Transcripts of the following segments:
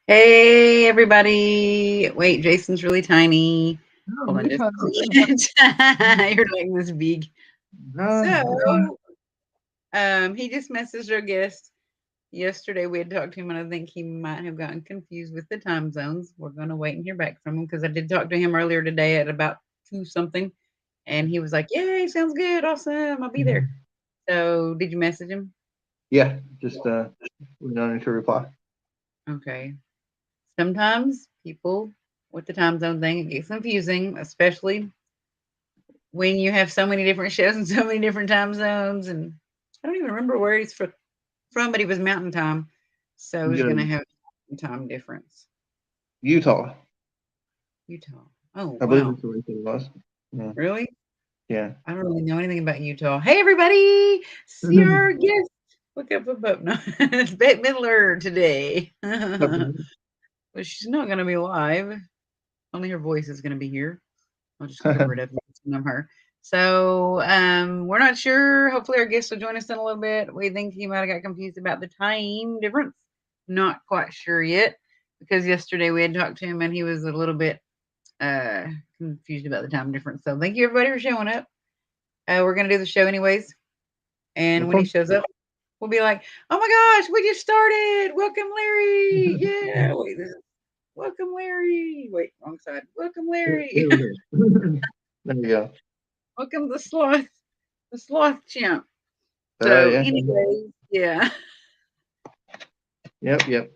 Hey, everybody. Wait, Jason's really tiny. No, Hold on you're just fine. a second. You're like this big. No, you're fine. So, he just messaged our guest. Yesterday we had talked to him, and I think he might have gotten confused with the time zones. We're going to wait and hear back from him because I did talk to him earlier today at about 2 something, and he was like, "Yay, sounds good. Awesome. I'll be there." Mhm. So, did you message him? Yeah, just we don't need to reply. Okay. Sometimes people with the time zone thing, it gets confusing, especially when you have so many different shows and so many different time zones. And I don't even remember where he's from, but he was Mountain Time, so he's You going know, to have a time difference. Utah, Utah. Oh, I believe wow. that's where it was. Yeah, Really? yeah. I don't really know anything about Utah. Hey, everybody. See our guest. Look up. No, it's Bette Midler today. But she's not going to be live. Only her voice is going to be here. I'll just cover it up and I'm her. So we're not sure. Hopefully our guest will join us in a little bit. We think he might have got confused about the time difference. Not quite sure yet because yesterday we had talked to him and he was a little bit uh confused about the time difference. So thank you everybody for showing up. We're gonna do the show anyways. And Of when he course. shows up, we'll be like, "Oh my gosh, we just started! Welcome, Larry! Yeah, wait, this is welcome, Larry. Wait, wrong side. Welcome, Larry. There we go. There we go. Welcome the sloth chimp. So Yeah. anyway, yeah. Yep, yep.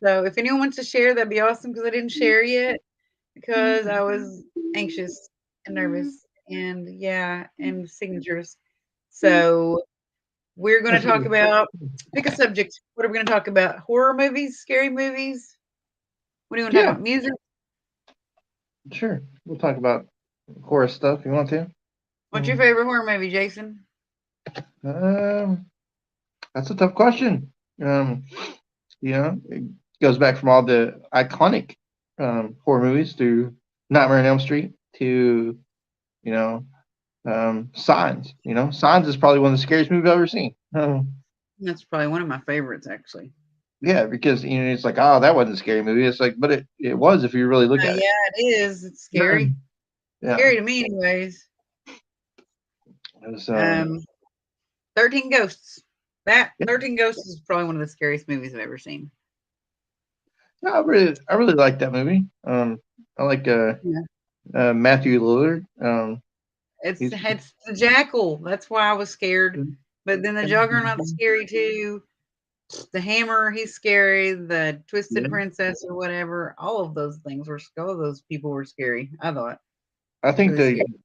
So if anyone wants to share, that'd be awesome because I didn't share yet because I was anxious and nervous and yeah, and signatures. So we're going to That's talk good. about pick a subject. What are we going to talk about? Horror movies, scary movies? What do you want to talk Yeah, about? Music? sure. We'll talk about horror stuff if you want to. What's your Mm. favorite horror movie, Jason? Um, that's a tough question. Um, it goes back from all the iconic horror movies through Nightmare on Elm Street to you know Signs. Signs is probably one of the scariest movies I've ever seen. That's probably one of my favorites, actually. Yeah, because it's like, oh, that wasn't a scary movie. It's like, but it was if you really look at it. Yeah, it is. It's Yeah, scary. yeah. Scary to me, anyways. It was, Um, 13 Ghosts. That yeah, 13 Ghosts is probably one of the scariest movies I've ever seen. yeah, I really like that movie. I like Yeah. Matthew Lillard. He's It's the Jackal. That's why I was scared. But then the Juggernaut's scary too. The Hammer, he's scary. The yeah. Twisted Princess or whatever. All of those things were all of those people were scary. I thought I think really the scary.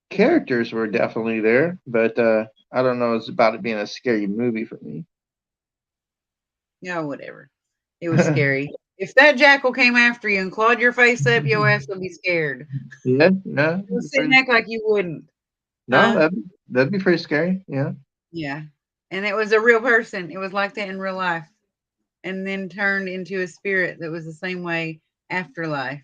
characters were definitely there, but I don't know. It's about it being a scary movie for me. Yeah, whatever. It was scary. If that jackal came after you and clawed your face up, your ass would be scared. Yeah, yeah. Don't sit and act like you wouldn't. No, Huh? that'd be pretty scary. Yeah. Yeah. And it was a real person. It was like that in real life. And then turned into a spirit that was the same way afterlife.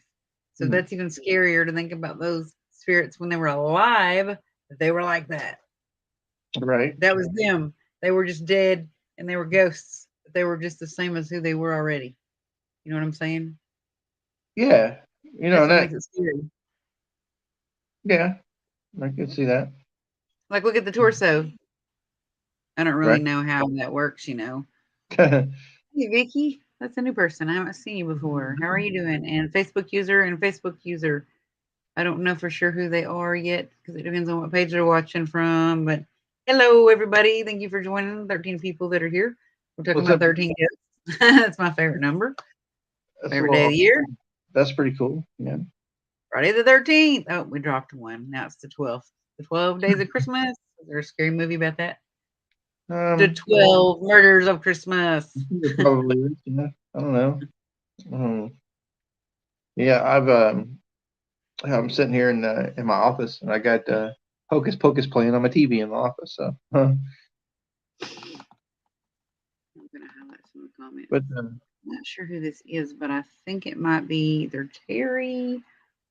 So Hmm. that's even scarier to think about those spirits when they were alive, that they were like that. Right. That was them. They were just dead and they were ghosts. But they were just the same as who they were already. You know what I'm saying? Yeah. That's what That. makes it scary. Yeah, I can see that. Like look at the torso. I don't really Right. know how that works. Hey Vicky, that's a new person. I haven't seen you before. How are you doing? And Facebook user. I don't know for sure who they are yet because it depends on what page they're watching from. But hello, everybody. Thank you for joining. 13 people that are here. We're talking What's about up? 13 gifts. That's my favorite number. That's a Favorite day of little. the year. That's pretty cool. Yeah. Friday the 13th. Oh, we dropped one. Now it's the 12th. The 12 days of Christmas. Is there a scary movie about that? The Um. 12 murders of Christmas. It probably is. Yeah. I don't know. Um, yeah. I'm sitting here in my office and I got Hocus Pocus playing on my TV in the office. So. I'm going to highlight some of the comments. But I'm not sure who this is, but I think it might be either Terry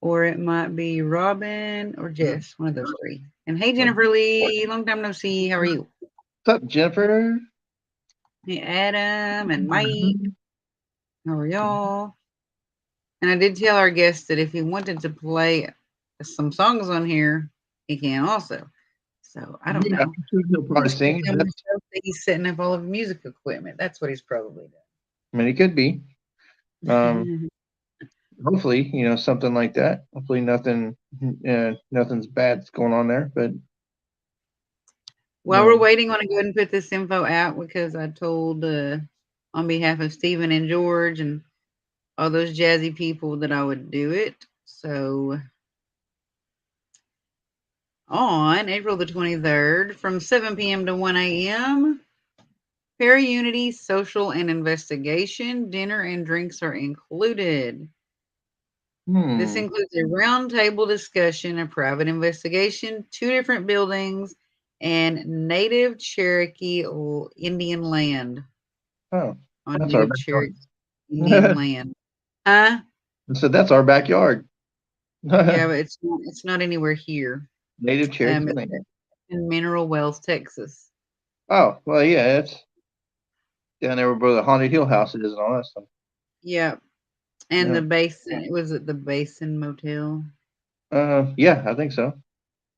or it might be Robin or Jess, one of those three. And hey, Jennifer Lee, long time no see. How are you? what's up, Jennifer? Hey, Adam and Mike. How are y'all? And I did tell our guest that if he wanted to play some songs on here, he can also. So I don't Yeah, know. I'm sure he'll probably He's gonna sing. tell That's, himself that he's setting up all of music equipment. That's what he's probably I mean, it could be. Um, done. hopefully, something like that. Hopefully, nothing's bad's going on there. But While we're waiting, I want to go ahead and put this info out because I told on behalf of Stephen and George and all those jazzy people that I would do it. So on April the 23rd from 7 p.m. to 1 a.m., Unity Social and Investigation, dinner and drinks are included. This includes a roundtable discussion, a private investigation, 2 different buildings, and Native Cherokee Indian land. Oh, On that's our Native backyard. Cherokee Indian land. Huh? So that's our backyard. Yeah, but it's not anywhere here. Native Cherokee It's land. in Mineral Wells, Texas. Oh, well, yeah, it's down there where the Haunted Hill House is and all that stuff. Yeah. And Yeah. the Basin, was it the Basin Motel? Yeah, I think so.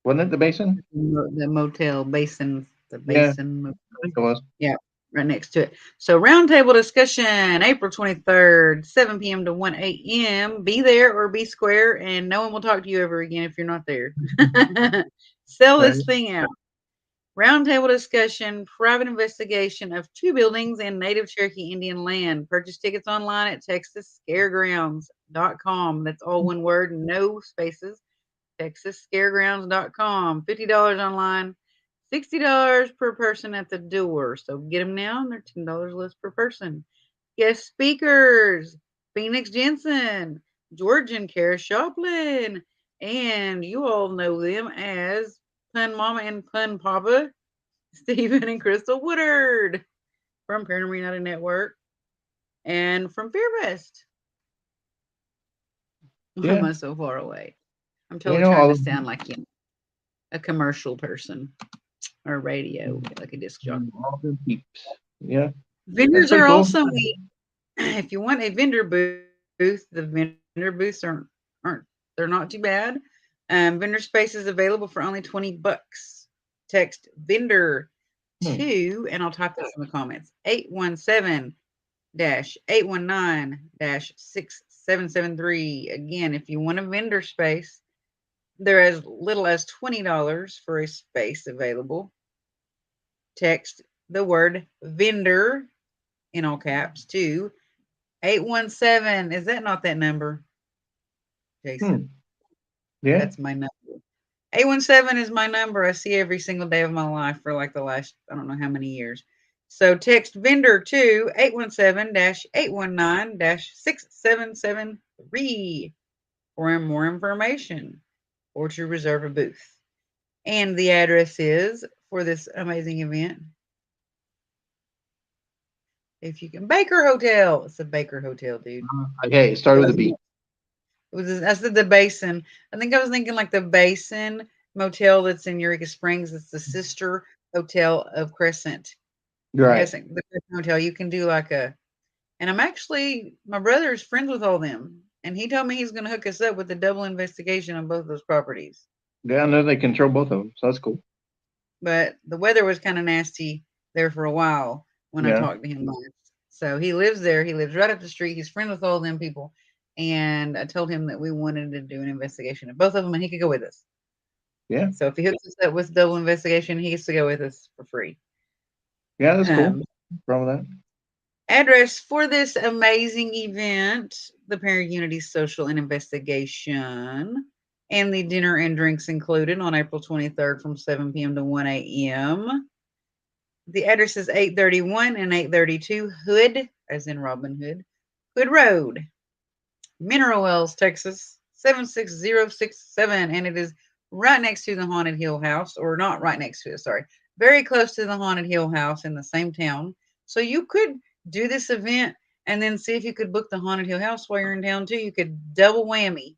Wasn't it the Basin? The motel, Basin, the Yeah, Basin I Motel. think it was. Yeah, right next to it. So roundtable discussion, April 23rd, 7 p.m. to 1 a.m. Be there or be square, and no one will talk to you ever again if you're not there. Sell Right. this thing out. Roundtable discussion, private investigation of 2 buildings in Native Cherokee Indian land. Purchase tickets online at texasscaregrounds.com. That's all one word, no spaces. texasscaregrounds.com. $50 online, $60 per person at the door. So get them now, and they're $10 less per person. Guest speakers, Phoenix Jensen, George and Kara Shoplin, and you all know them as Pun Mama and Pun Papa, Stephen and Crystal Woodard from Paranormal United Network and from Fearfest. Why am Yeah. I so far away? I'm You totally know, trying all to of sound like a commercial person or radio, like a disc jockey. all the peeps. Yeah, that's Vendors pretty are cool. also neat. If you want a vendor booth, the vendor booths aren't they're not too bad. Vendor space is available for only $20. Text vendor Hmm. to, and I'll type this in the comments, 817-819-6773. Again, if you want a vendor space, there as little as $20 for a space available. Text the word vendor in all caps to 817. Is that not that number, Hmm. Jason? Yeah. That's my number. 817 is my number I see every single day of my life for like the last, I don't know how many years. So text vendor to 817-819-6773 for more information or to reserve a booth. And the address is for this amazing event. If you can, Baker Hotel. It's a Baker Hotel, dude. Hey, it started with a B. I said the Basin. I think I was thinking like the Basin Motel that's in Eureka Springs. It's the sister hotel of Crescent. Right. Yes, the Crescent Hotel. You can do like and I'm actually, my brother is friends with all them. And he told me he's going to hook us up with a double investigation on both those properties. Yeah, I know they control both of them, so that's cool. But the weather was kind of nasty there for a while when I Yeah. talked to him last. So he lives there. He lives right up the street. He's friends with all them people. And I told him that we wanted to do an investigation of both of them and he could go with us. Yeah. So if he hooks us up with double investigation, he gets to go with us for free. Yeah, that's cool. Um, No problem with that. Address for this amazing event, the Parent Unity Social and Investigation, and the dinner and drinks included on April 23rd from 7 p.m. to 1 a.m. The address is 831 and 832 Hood, as in Robin Hood, Hood Road, Mineral Wells, Texas, 76067. And it is right next to the Haunted Hill House, or not right next to it, sorry, very close to the Haunted Hill House in the same town. So you could do this event and then see if you could book the Haunted Hill House while you're in town too. You could double whammy.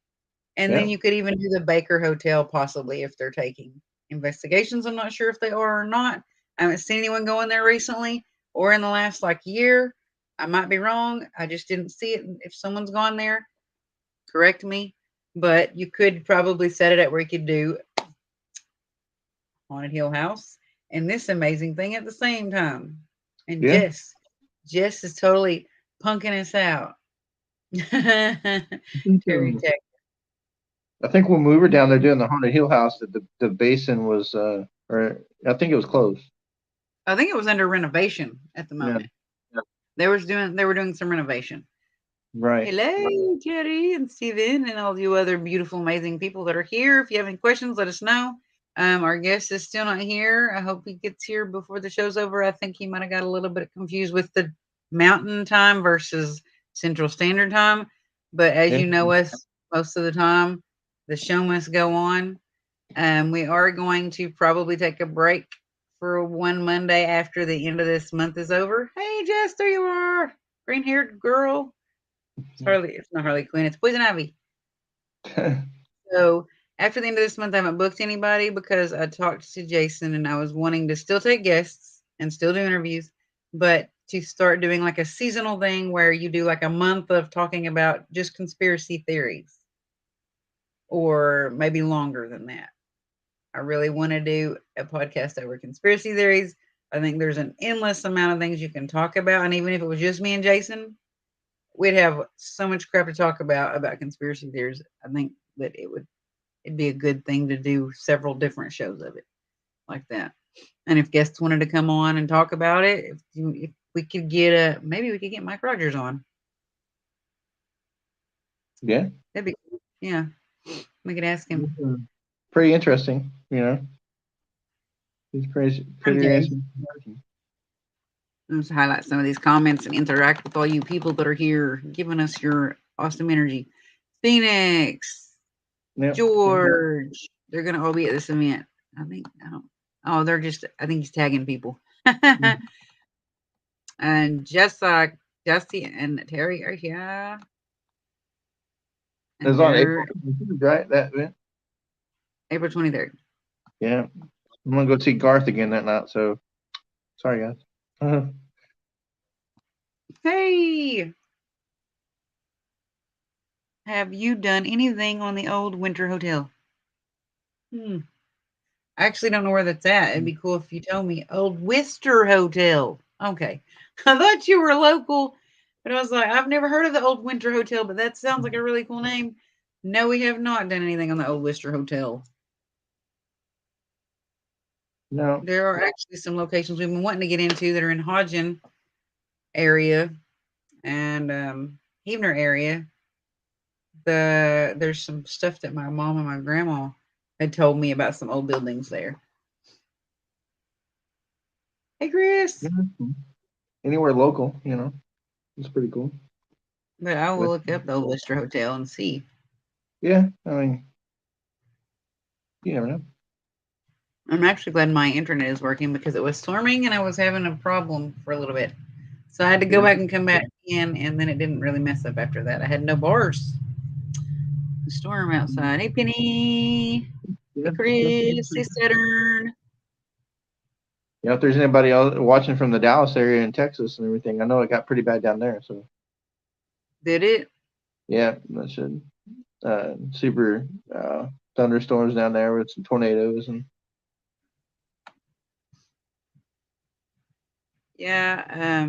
And Yeah. then you could even do the Baker Hotel possibly if they're taking investigations. I'm not sure if they are or not. I haven't seen anyone go in there recently or in the last like year. I might be wrong. I just didn't see it. If someone's gone there, correct me. But you could probably set it up where you could do Haunted Hill House and this amazing thing at the same time. And Yeah. Jess is totally punking us out. I think, Terry Tech. I think when we were down there doing the Haunted Hill House, that the basin was, or I think it was closed. I think it was under renovation at the Yeah. moment. They were doing some renovation. Right. Hello, Jerry and Steven and all you other beautiful, amazing people that are here. If you have any questions, let us know. Our guest is still not here. I hope he gets here before the show's over. I think he might have got a little bit confused with the mountain time versus Central Standard Time. But as Yeah. you know us, most of the time, the show must go on. We are going to probably take a break for one Monday after the end of this month is over. Hey, Jess, there you are. Green haired girl. It's not Harley Quinn, it's Poison Ivy. So after the end of this month, I haven't booked anybody because I talked to Jason and I was wanting to still take guests and still do interviews, but to start doing like a seasonal thing where you do like a month of talking about just conspiracy theories or maybe longer than that. I really want to do a podcast over conspiracy theories. I think there's an endless amount of things you can talk about. And even if it was just me and Jason, we'd have so much crap to talk about conspiracy theories. I think that it'd be a good thing to do several different shows of it like that. And if guests wanted to come on and talk about it, if we could get maybe we could get Mike Rogers on. Yeah. That'd be cool. Yeah. We could ask him. Pretty interesting, you know. He's pretty interesting. Let's highlight some of these comments and interact with all you people that are here, giving us your awesome energy. Phoenix, Yep. George, they're gonna all be at this event. I think I don't. Oh, they're just. I think he's tagging people. And Jesse, and Terry are here. It was on April, right? That event. April 23rd. Yeah. I'm gonna go see Garth again that night. So sorry, guys. Hey, have you done anything on the old Winter Hotel? I actually don't know where that's at. It'd be cool if you told me. Old Worcester Hotel. Okay. I thought you were local, but I was like, I've never heard of the Old Winter Hotel, but that sounds like a really cool name. No, we have not done anything on the Old Worcester Hotel. No. There are actually some locations we've been wanting to get into that are in Hodgen area and Heavener area. There's some stuff that my mom and my grandma had told me about some old buildings there. Hey, Chris. Yeah. Anywhere local, you know, it's pretty cool. But I will look up the Old Worcester Hotel and see. Yeah, I mean, you never know. I'm actually glad my internet is working because it was storming and I was having a problem for a little bit. So I had to go back and come back in, and then it didn't really mess up after that. I had no bars. The storm outside. Hey, Penny. Yeah. Hey, Chris. Hey, Saturn. You know, if there's anybody else watching from the Dallas area in Texas and everything, I know it got pretty bad down there. So Did it? yeah, that should super thunderstorms down there with some tornadoes and. Yeah.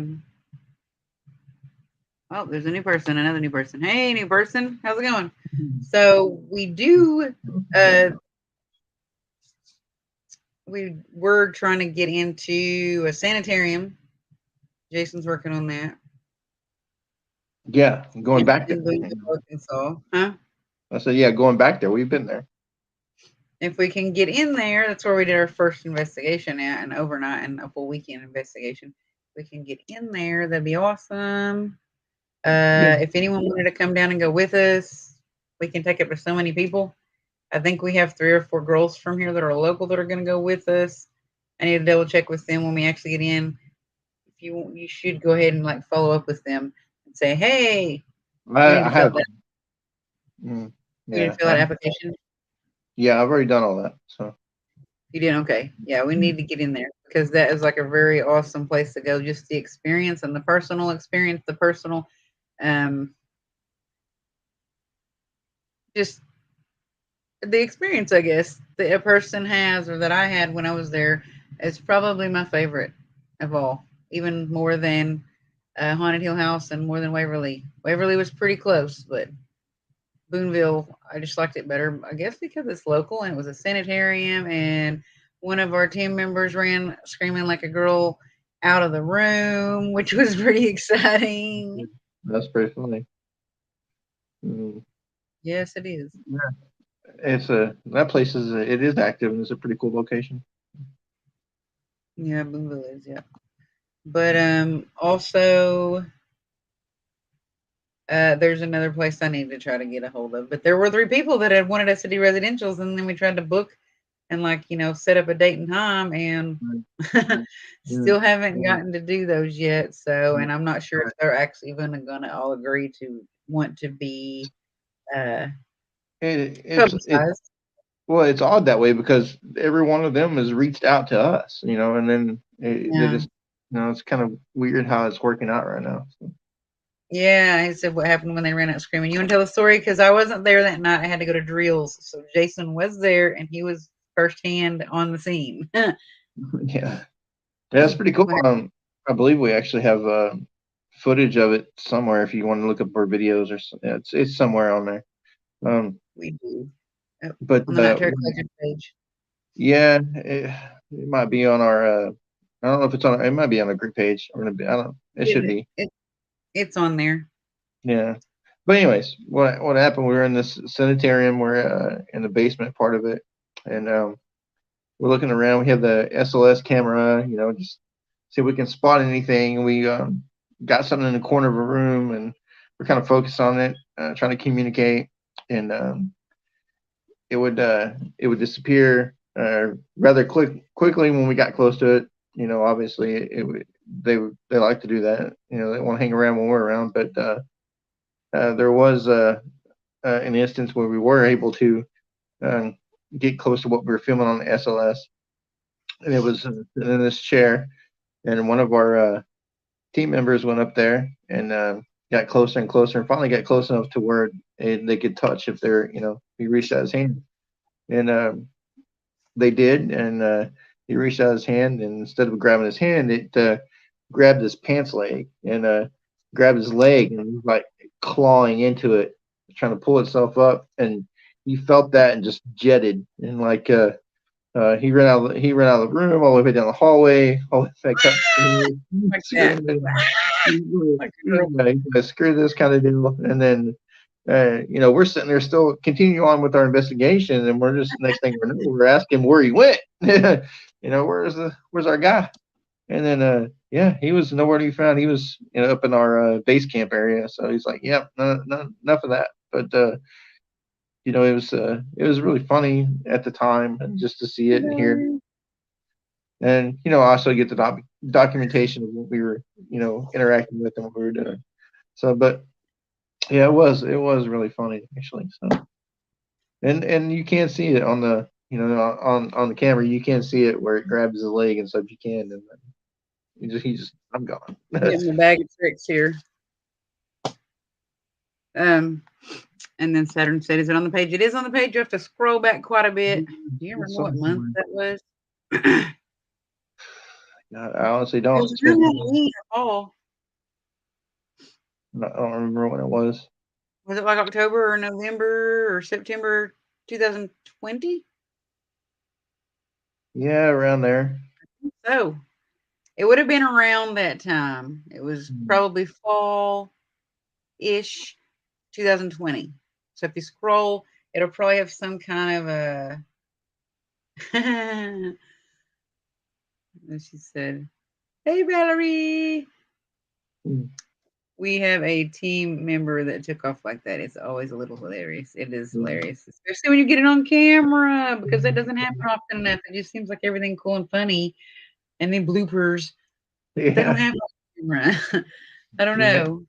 Oh, there's a new person, another new person. Hey, new person. How's it going? So we do we're trying to get into a sanitarium. Jason's working on that. Yeah, going back there. In Arkansas, huh? I said, yeah, going back there. We've been there. If we can get in there, that's where we did our first investigation at, an overnight and a full weekend investigation. If we can get in there, that'd be awesome. If anyone wanted to come down and go with us, we can take up to so many people. I think we have 3 or 4 girls from here that are local that are going to go with us. I need to double check with them when we actually get in. If you want, you should go ahead and like follow up with them and say, "Hey, I have. You need to fill out application." Yeah, I've already done all that. So You didn't? Okay. Yeah, we need to get in there because that is like a very awesome place to go. Just the experience and the personal experience, the personal, um, just the experience, I guess, that a person has or that I had when I was there is probably my favorite of all, even more than Haunted Hill House and more than Waverly. Waverly was pretty close, but Boonville, I just liked it better, I guess because it's local and it was a sanitarium. And one of our team members ran screaming like a girl out of the room, which was pretty exciting. That's pretty funny. Mm. Yes, it is. Yeah, it's that place is it is active and it's a pretty cool location. Yeah, Boonville is, yeah. But also there's another place I need to try to get a hold of. But there were three people that had wanted us to do residentials, and then we tried to book and set up a date and time, and Right. still Mm. haven't Mm. gotten to do those yet. So, Mm. and I'm not sure if Right. they're actually even going to all agree to want to be uh, It's publicized. well, it's odd that way because every one of them has reached out to us, and then they Yeah. just, it's kind of weird how it's working out right now. So. Yeah, he said what happened when they ran out screaming. You want to tell the story? Because I wasn't there that night. I had to go to drills. So Jason was there and he was firsthand on the scene. Yeah, that's pretty cool. I believe we actually have footage of it somewhere. If you want to look up our videos, it's somewhere on there. Um, We do. Oh, but on the Night Terror Collection page. yeah, it might be on our. I don't know if it's on. It might be on a group page. I don't. It should It, be. it, it's on there. Yeah. But anyways, what happened? We were in this sanitarium. We're in the basement part of it, and we're looking around. We have the SLS camera. Just see if we can spot anything. And we got something in the corner of a room, and we're kind of focused on it, trying to communicate. And it would disappear rather quickly when we got close to it. Obviously they like to do that. They want to hang around when we're around, but there was an instance where we were able to um, get close to what we were filming on the SLS, and it was in this chair, and one of our team members went up there and got closer and closer, and finally got close enough to where they could touch if he reached out his hand, and they did, and he reached out his hand, and instead of grabbing his hand, it grabbed his pants leg and grabbed his leg and was like clawing into it, trying to pull itself up, and he felt that and just jetted and like he ran out of the room all the way down the hallway, all the way back up, Like that. screaming, Like a girl. screw this kind of deal, and then. We're sitting there still continue on with our investigation, and we're just next thing we know, we're asking where he went. Where's our guy? And then, yeah, he was nowhere to be found. He was up in our base camp area. So he's like, "Yep, no, enough of that." But it was really funny at the time, and just to see it and hear, and also get the documentation of what we were interacting with and what we were doing. So, but yeah, it was really funny actually. So, and you can't see it on the on the camera. You can't see it where it grabs his leg and stuff. You can, and then he just I'm gone. Getting the bag of tricks here. Um, and then Saturn said, "Is it on the page?" It is on the page. You have to scroll back quite a bit. Do you remember what month that was? It I honestly don't. was It's been. around Halloween or fall. I don't remember when it was. Was it like October or November or September 2020? Yeah, around there. So it would have been around that time. It was probably fall ish 2020. So if you scroll, it'll probably have some kind of a. And she said, "Hey, Valerie. Mm. We have a team member that took off like that. It's always a little hilarious. It is hilarious, especially when you get it on camera because that doesn't happen often enough. It just seems like everything cool and funny, and then bloopers, but they don't Yeah. have it on camera. I don't Yeah. know.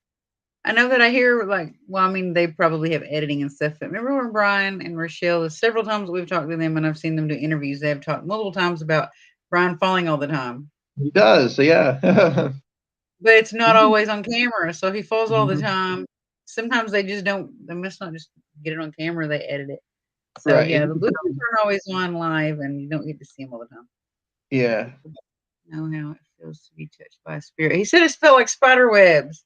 I know that I hear like, well, I mean, they probably have editing and stuff. But remember when Brian and Rochelle, several times we've talked to them and I've seen them do interviews, they have talked multiple times about Brian falling all the time. He does, so yeah. But it's not always on camera. So if he falls all the Mhm. time, sometimes they just don't, they must not just get it on camera, they edit it. So Right. yeah, the bloopers aren't always on live and you don't get to see them all the time. Yeah. Know how it feels to be touched by a spirit. He said it felt like spider webs,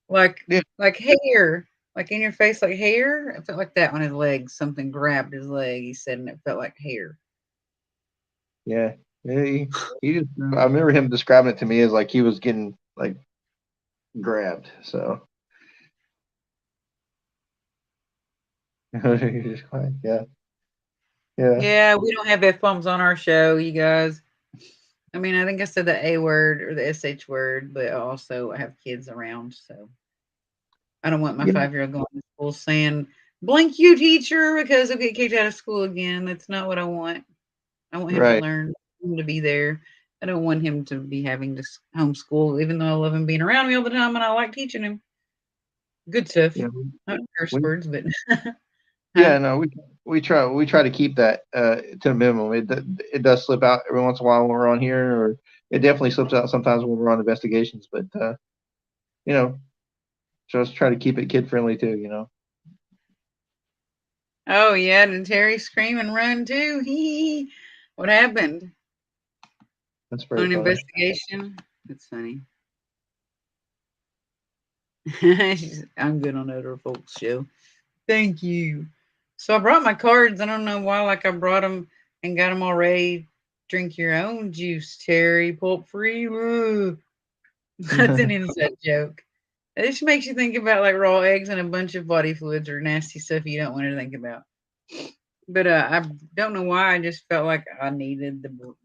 like Yeah. like hair, like in your face, like hair. It felt like that on his legs. Something grabbed his leg. He said, and it felt like hair. Yeah. Yeah. He just, I remember him describing it to me as like he was getting like grabbed. So he's just like, yeah. Yeah. Yeah, we don't have F bombs on our show, you guys. I mean, I think I said the A word or the SH word, but also I have kids around, so I don't want my Yeah. 5-year-old going to school saying, "Blank you, teacher," because he'll get kicked out of school again. That's not what I want. I want him to Right. learn, him to be there. I don't want him to be having to homeschool, even though I love him being around me all the time and I like teaching him good stuff. Yeah. Not curse We, words, but huh? yeah, no, we try to keep that to a minimum. It does slip out every once in a while when we're on here, or it definitely slips out sometimes when we're on investigations. But you know, just try to keep it kid friendly too. Oh yeah, did Terry scream and run too? Hee. What happened? That's On pretty an funny. investigation? That's funny. I'm good on other folks' show. Thank you. So I brought my cards. I don't know why, like I brought them and got them all ready. Drink your own juice, Terry. Pulp free. Ugh. That's an inside joke. It just makes you think about like raw eggs and a bunch of body fluids or nasty stuff you don't want to think about. But I don't know why. I just felt like I needed to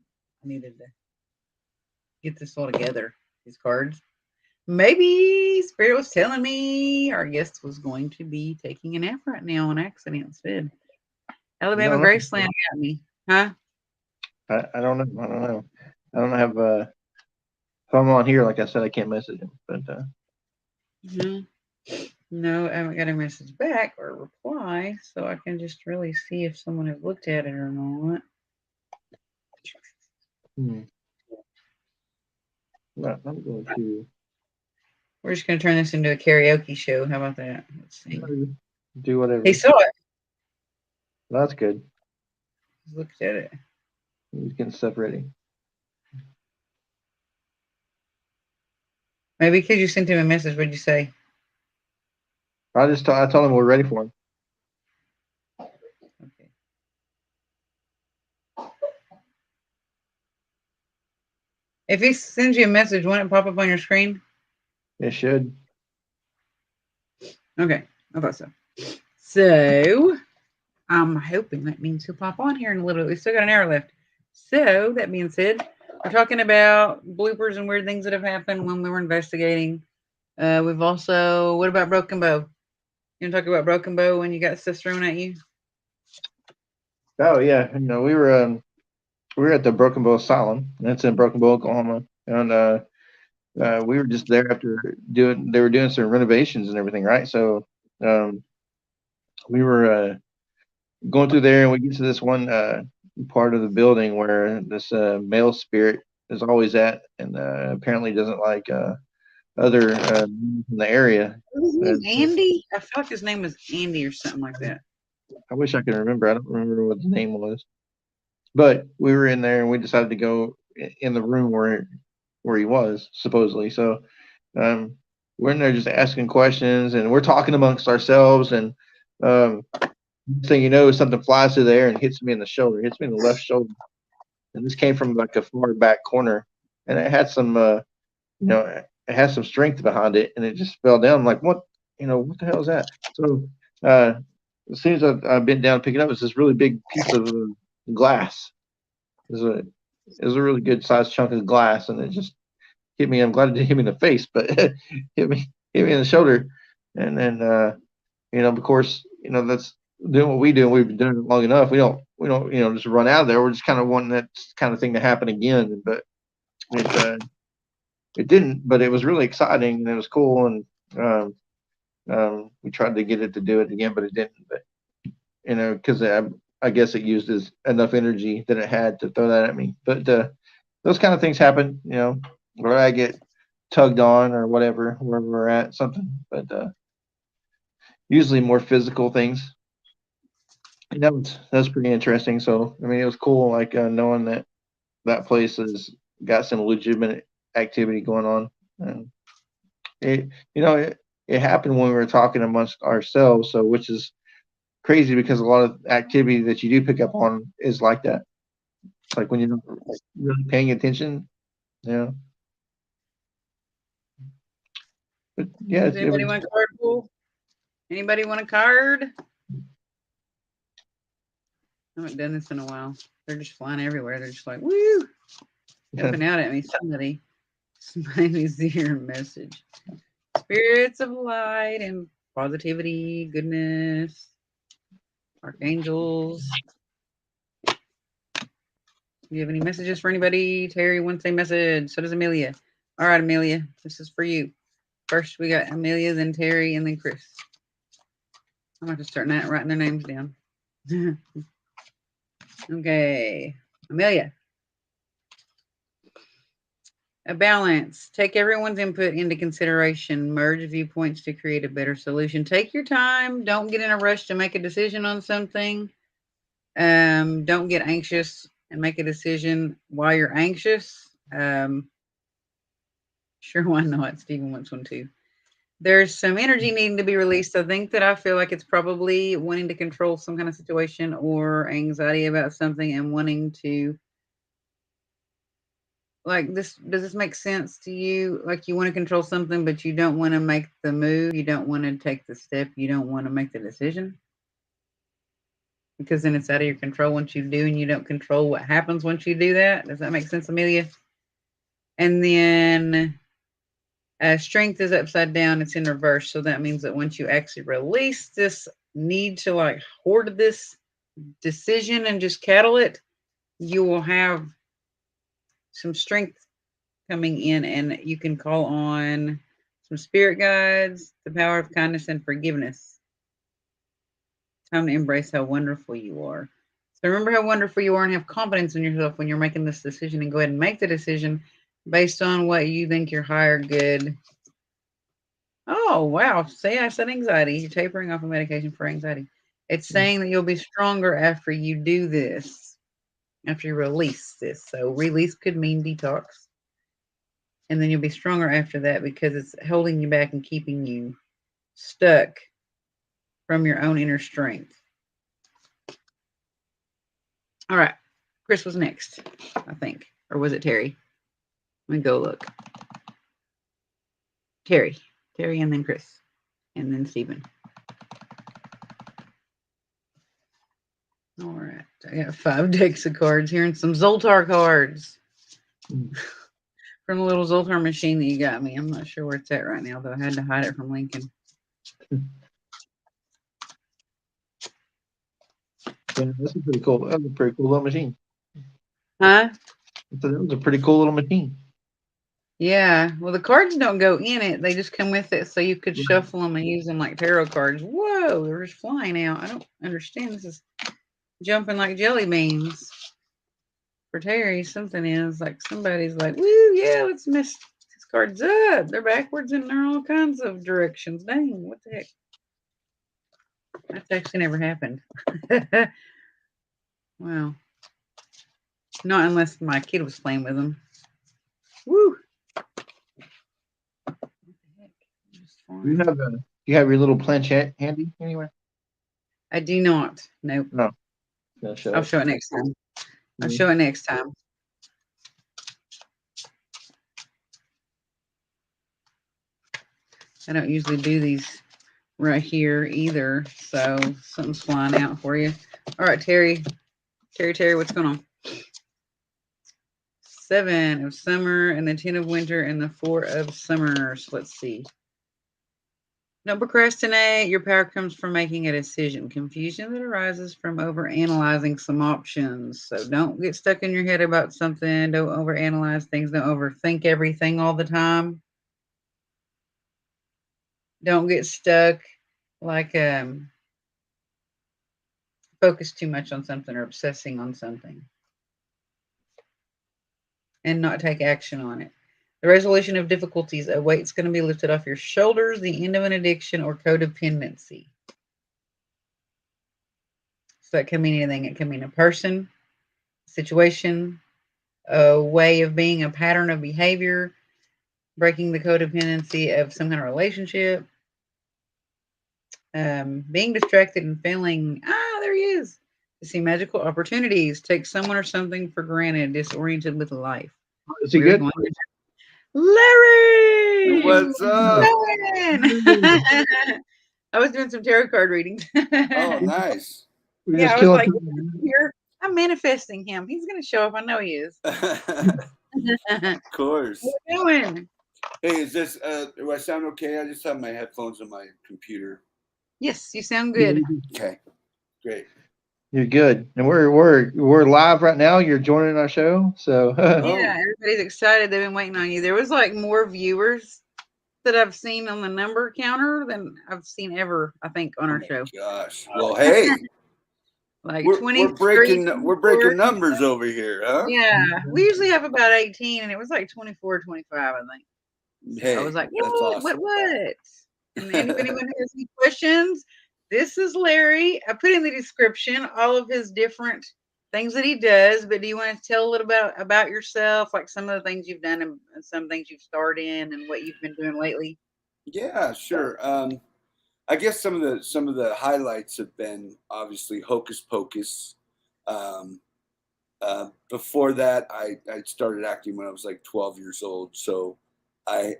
get this all together. These cards. Maybe Spirit was telling me our guest was going to be taking a nap right now on accident instead. Alabama No, no, Graceland got me, huh? I don't know. I don't know. I don't have if I'm on here, like I said, I can't message him. But No, no, I haven't got a message back or reply, so I can just really see if someone has looked at it or not. hmm, I'm going to We're just gonna turn this into a karaoke show. How about that? Let's see. do He whatever. saw it. That's good. He's looked at it. He's getting stuff ready. Maybe because you sent him a message. What'd you say? I told him we're ready for him. Okay. If he sends you a message, won't it pop up on your screen? It should. Okay, I thought so. So I'm hoping that means he'll pop on here in a little. We still got an hour left. So that being said, we're talking about bloopers and weird things that have happened when we were investigating. We've also, what about Broken Bow? You want to talk about Broken Bow when you got stuff thrown at you? Oh yeah, we were at the Broken Bow Asylum. That's in Broken Bow, Oklahoma, and we were just there after doing. They were doing some renovations and everything, right? So um, we were going through there, and we get to this one part of the building where this male spirit is always at, and apparently doesn't like other in the area. His Uh, name Andy? I feel like his name was Andy or something like that. I wish I could remember. I don't remember what the name was, but we were in there, and we decided to go in the room where he was supposedly. So um, we're in there just asking questions, and we're talking amongst ourselves, and um, next thing you know, something flies through the air and hits me in the shoulder, hits me in the left shoulder, and this came from like a far back corner, and it had some, it had some strength behind it, and it just fell down. I'm like, what the hell is that? So uh, as soon as I bent down to pick it up, it's this really big piece of glass. It was a it was a really good sized chunk of glass, and it just hit me. I'm glad it didn't hit me in the face, but hit me in the shoulder, and then of course, that's doing what we do. And we've been doing it long enough. We don't just run out of there. We're just kind of wanting that kind of thing to happen again, but it it didn't. But it was really exciting and it was cool, and um, We tried to get it to do it again, but it didn't. But because I guess it used enough energy that it had to throw that at me. But those kind of things happen, where I get tugged on or whatever, wherever we're at, something. But usually more physical things. And that was pretty interesting. So I mean, it was cool, like knowing that place has got some legitimate activity going on. And it, it happened when we were talking amongst ourselves. So which is crazy because a lot of activity that you do pick up on is like that. Like when you're not really paying attention, yeah. But yeah, Does anybody want a card pool? Anybody want a card? I haven't done this in a while. They're just flying everywhere. They're just like, woo, jumping out at me. Somebody's here message. Spirits of light and positivity, goodness, archangels. Do you have any messages for anybody? Terry wants a message. So does Amelia. All right, Amelia, this is for you. First, we got Amelia, then Terry, and then Chris. I'm going to start writing their names down. Okay, Amelia. A balance. Take everyone's input into consideration. Merge viewpoints to create a better solution. Take your time. Don't get in a rush to make a decision on something. Don't get anxious and make a decision while you're anxious. Sure, why not? Stephen wants one too. There's some energy needing to be released. I feel like it's probably wanting to control some kind of situation or anxiety about something and wanting to like this. Does this make sense to you? Like you want to control something, but you don't want to make the move. You don't want to take the step. You don't want to make the decision because then it's out of your control once you do, and you don't control what happens once you do that. Does that make sense, Amelia? And then strength is upside down. It's in reverse. So that means that once you actually release this need to like hoard this decision and just cattle it, you will have some strength coming in and you can call on some spirit guides, the power of kindness and forgiveness. Time to embrace how wonderful you are. So remember how wonderful you are and have confidence in yourself when you're making this decision and go ahead and make the decision based on what you think your higher good. Oh, wow. See, I said anxiety. You're tapering off a medication for anxiety. It's saying that you'll be stronger after you do this, after you release this. So release could mean detox. And then you'll be stronger after that because it's holding you back and keeping you stuck from your own inner strength. All right. Chris was next, I think. Or was it Terry? Let me go look. Terry and then Chris. And then Stephen. All right. I got 5 decks of cards here and some Zoltar cards. From the little Zoltar machine that you got me. I'm not sure where it's at right now, though I had to hide it from Lincoln. Yeah, that's a pretty cool. That was a pretty cool little machine. Huh? So that was a pretty cool little machine. Yeah. Well, the cards don't go in it; they just come with it, so you could shuffle them and use them like tarot cards. Whoa! They're just flying out. I don't understand. This is jumping like jelly beans. For Terry, something is like somebody's like, "Woo, yeah, let's mess these cards up. They're backwards and they're all kinds of directions. Dang, what the heck?" That's actually never happened. Wow. Not unless my kid was playing with them. Woo! Do you have your little planchette handy anywhere? I do not. Nope. No. I'll show it next time. I'll show it next time. I don't usually do these right here either, so something's flying out for you. All right, Terry, what's going on? 7 of summer and the 10 of winter and the 4 of summer. So let's see. Don't procrastinate. Your power comes from making a decision. Confusion that arises from overanalyzing some options. So don't get stuck in your head about something. Don't overanalyze things. Don't overthink everything all the time. Don't get stuck, like focus too much on something or obsessing on something, and not take action on it. The resolution of difficulties, a weight's going to be lifted off your shoulders, the end of an addiction or codependency. So that can mean anything. It can mean a person, situation, a way of being, a pattern of behavior, breaking the codependency of some kind of relationship, being distracted and failing. There he is. To see magical opportunities, take someone or something for granted, disoriented with life. Is he We're good? going to Larry! What's up? I was doing some tarot card readings. Oh, nice. We Yeah, just I was killing like, time. here, I'm manifesting him. He's going to show up. I know he is. Of course. What are you doing? Hey, is this do I sound okay? I just have my headphones on my computer. Yes, you sound good. Okay. Great. You're good, and we're live right now. You're joining our show, so Yeah, everybody's excited. They've been waiting on you. There was like more viewers that I've seen on the number counter than I've seen ever, I think, on our show. Gosh. Well, hey, Like we're 23, breaking numbers over here, huh? Yeah, we usually have about 18, and it was like 24, 25, I think. So Hey, I was like, that's awesome. what? And if anyone has any questions, this is Larry. I put in the description all of his different things that he does, but do you want to tell a little bit about yourself, like some of the things you've done and some things you've starred in and what you've been doing lately? Yeah, sure. I guess some of the highlights have been obviously Hocus Pocus. Before that, I started acting when I was like 12 years old. So I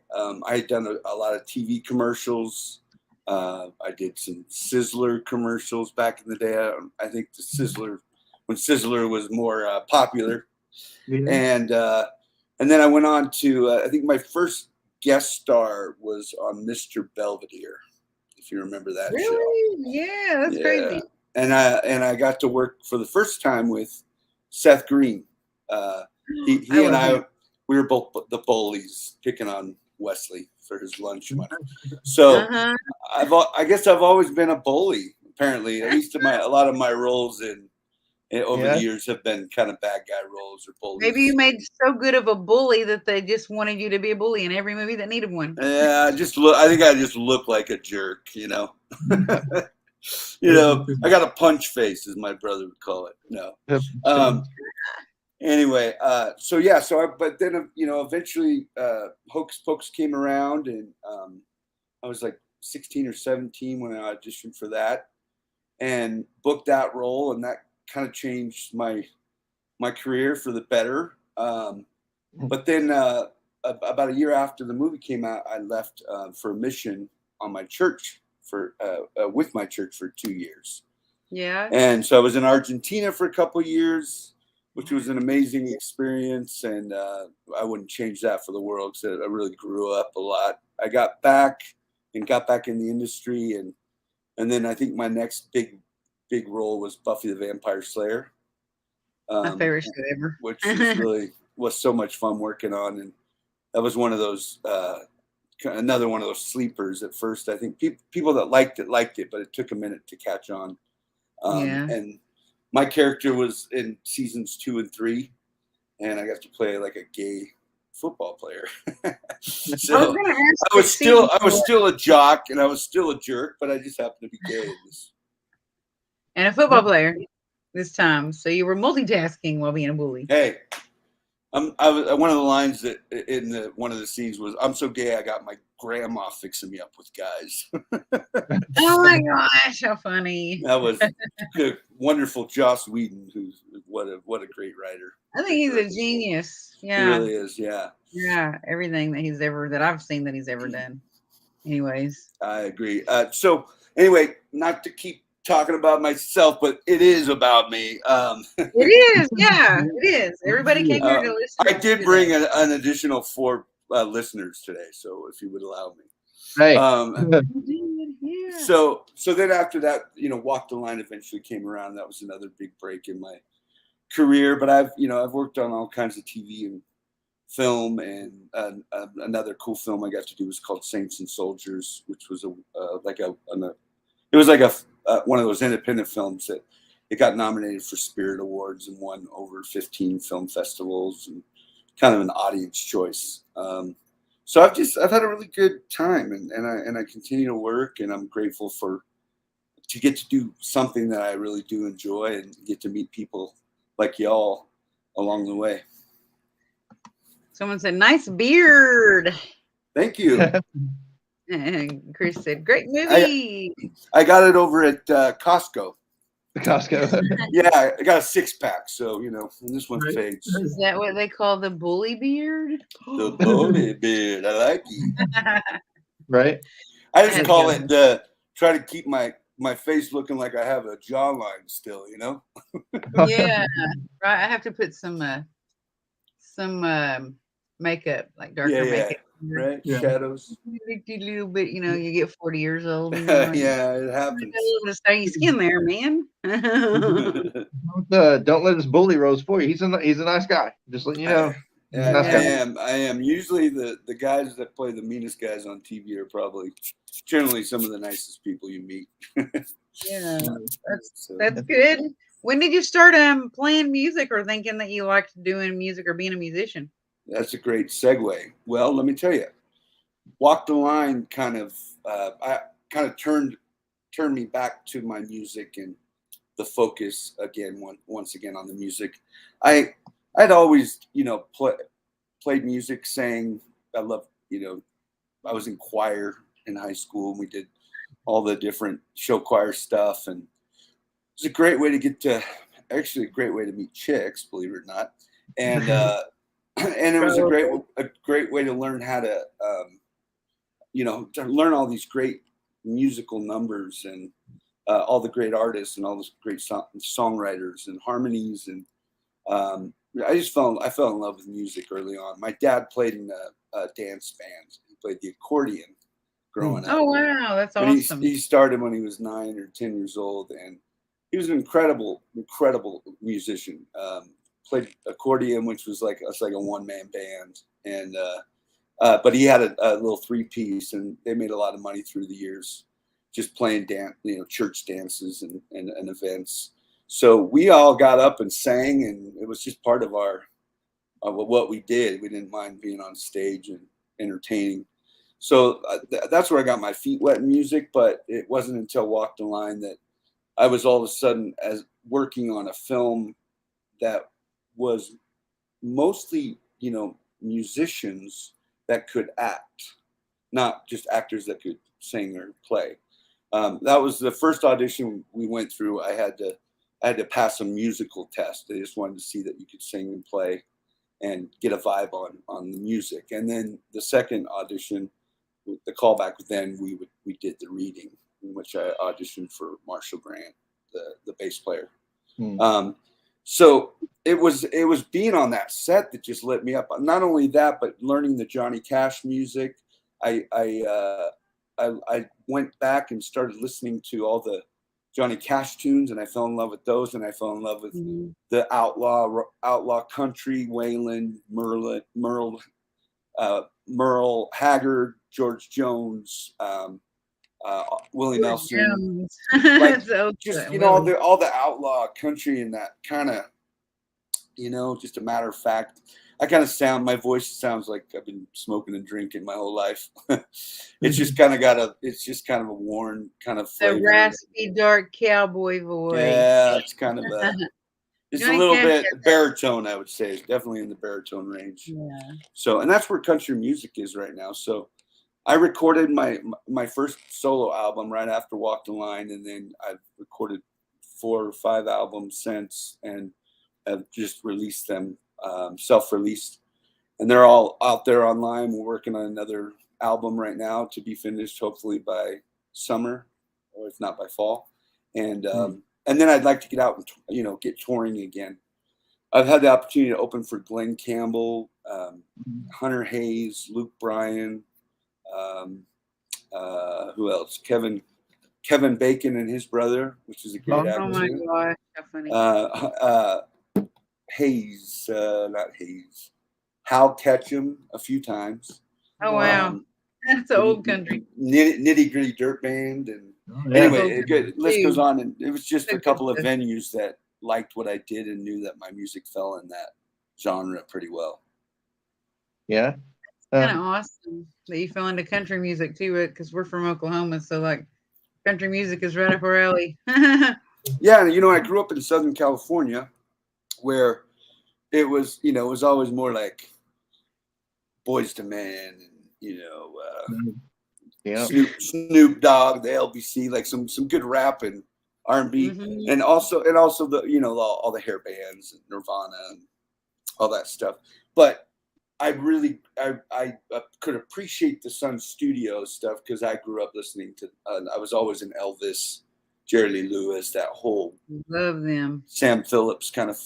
had done a lot of TV commercials. I did some Sizzler commercials back in the day. I think the Sizzler, when Sizzler was more popular, and then I went on to I think my first guest star was on Mr. Belvedere, if you remember that show. Really? Yeah, that's crazy. And I got to work for the first time with Seth Green. He and I, we were both the bullies picking on Wesley for his lunch money. So I guess I've always been a bully. Apparently, at least a lot of my roles over the years have been kind of bad guy roles or bullies. Maybe you made so good of a bully that they just wanted you to be a bully in every movie that needed one. Yeah, I think I just look like a jerk, you know. You know, I got a punch face, as my brother would call it. No. Anyway, but then eventually Hocus Pocus came around, and I was like 16 or 17 when I auditioned for that, and booked that role, and that kind of changed my career for the better. But then about a year after the movie came out, I left for a mission on my church with my church for 2 years. Yeah. And so I was in Argentina for a couple of years, which was an amazing experience, and I wouldn't change that for the world because I really grew up a lot. I got back in the industry, and then I think my next big role was Buffy the Vampire Slayer. My favorite show ever. Which was so much fun working on, and that was one of those another one of those sleepers at first. I think people that liked it, but it took a minute to catch on. And my character was in seasons 2 and 3, and I got to play like a gay football player. So I was still a jock, and I was still a jerk, but I just happened to be gay in this. And a football player this time, so you were multitasking while being a bully. Hey, one of the lines that in one of the scenes was, "I'm so gay, I got my grandma fixing me up with guys." Oh my gosh, how funny! That was wonderful, Joss Whedon, who's what a great writer. I think he's a genius. Yeah, he really is. Yeah, yeah, everything that I've seen that he's ever done. Anyways, I agree. So anyway, not to keep talking about myself, but it is about me. It is, yeah, it is. Everybody came here to listen. I did bring an additional 4 listeners today, so if you would allow me. Right. Yeah. So then after that, Walk the Line eventually came around. That was another big break in my career. But I've worked on all kinds of TV and film, and another cool film I got to do was called Saints and Soldiers, which was one of those independent films that it got nominated for Spirit Awards and won over 15 film festivals, and kind of an audience choice. So I've had a really good time, and I continue to work, and I'm grateful to get to do something that I really do enjoy and get to meet people like y'all along the way. Someone said, "Nice beard." Thank you. And Chris said, "Great movie." I got it over at Costco. Costco. Yeah, I got a 6-pack, so and this one fades. Is that what they call the bully beard? The bully beard, I like it. Right. I just call it try to keep my face looking like I have a jawline still, Yeah, right. I have to put some makeup, like darker makeup. Right, yeah. shadows. A little bit, you get 40 years old. And Yeah, it happens. Got a little bit of stony skin there, man. Don't let this bully Rose for you. He's a nice guy. Just letting you know. I am. Usually the guys that play the meanest guys on TV are probably generally some of the nicest people you meet. Yeah, that's good. When did you start playing music or thinking that you liked doing music or being a musician? That's a great segue. Well, let me tell you, Walk the Line kind of turned me back to my music and the focus again once again on the music. I'd always played music, sang. I love I was in choir in high school, and we did all the different show choir stuff, and it was a great way to meet chicks, believe it or not, and and it was a great way to learn how to to learn all these great musical numbers and all the great artists and all those great songwriters and harmonies, and I fell in love with music early on. My dad played in a dance band. He played the accordion growing up. Oh wow, that's awesome. He started when he was 9 or 10 years old, and he was an incredible musician. Played accordion, which was like a one-man band, and but he had a little 3-piece, and they made a lot of money through the years just playing church dances and events. So we all got up and sang, and it was just part of what we did. We didn't mind being on stage and entertaining. So that's where I got my feet wet in music. But it wasn't until Walk the Line that I was all of a sudden working on a film that was mostly, musicians that could act, not just actors that could sing or play. That was the first audition we went through. I had to pass a musical test. They just wanted to see that you could sing and play and get a vibe on the music. And then the second audition, the callback, then we did the reading, in which I auditioned for Marshall Grant, the bass player. So it was being on that set that just lit me up. Not only that, but learning the Johnny Cash music. I went back and started listening to all the Johnny Cash tunes, and I fell in love with those, and I fell in love with the outlaw country, Waylon, Merle Haggard, George Jones, Willie Nelson, like just all the outlaw country, and that kind of just a matter of fact. I kind of my voice sounds like I've been smoking and drinking my whole life. It's just kind of a worn kind of flavor. The raspy, dark cowboy voice. Yeah, it's kind of it's a little bit baritone, I would say. It's definitely in the baritone range. Yeah. So, and that's where country music is right now. So I recorded my first solo album right after Walk the Line, and then I've recorded 4 or 5 albums since, and I've just released them. Self-released, and they're all out there online. We're working on another album right now to be finished hopefully by summer, or if not by fall, and then I'd like to get out and get touring again. I've had the opportunity to open for Glenn Campbell, Hunter Hayes, Luke Bryan, who else? Kevin Bacon and his brother, which is a great actor. Oh my gosh, how funny. Hal Ketchum a few times. Oh wow, that's old country. Nitty Gritty Dirt Band, and anyway, the list goes on. And it was just a couple of venues that liked what I did and knew that my music fell in that genre pretty well. Yeah, Kind of awesome that you fell into country music too, because we're from Oklahoma, so like country music is right up our alley. Yeah, you know, I grew up in Southern California, where it was, you know, it was always more like Boys to Men, and you know, Snoop Dogg, the LBC, like some good rap and R&B, and also the, you know, all the hair bands and Nirvana and all that stuff. But I could appreciate the Sun Studio stuff because I grew up listening to. I was always an Elvis, Jerry Lee Lewis, that whole love them Sam Phillips kind of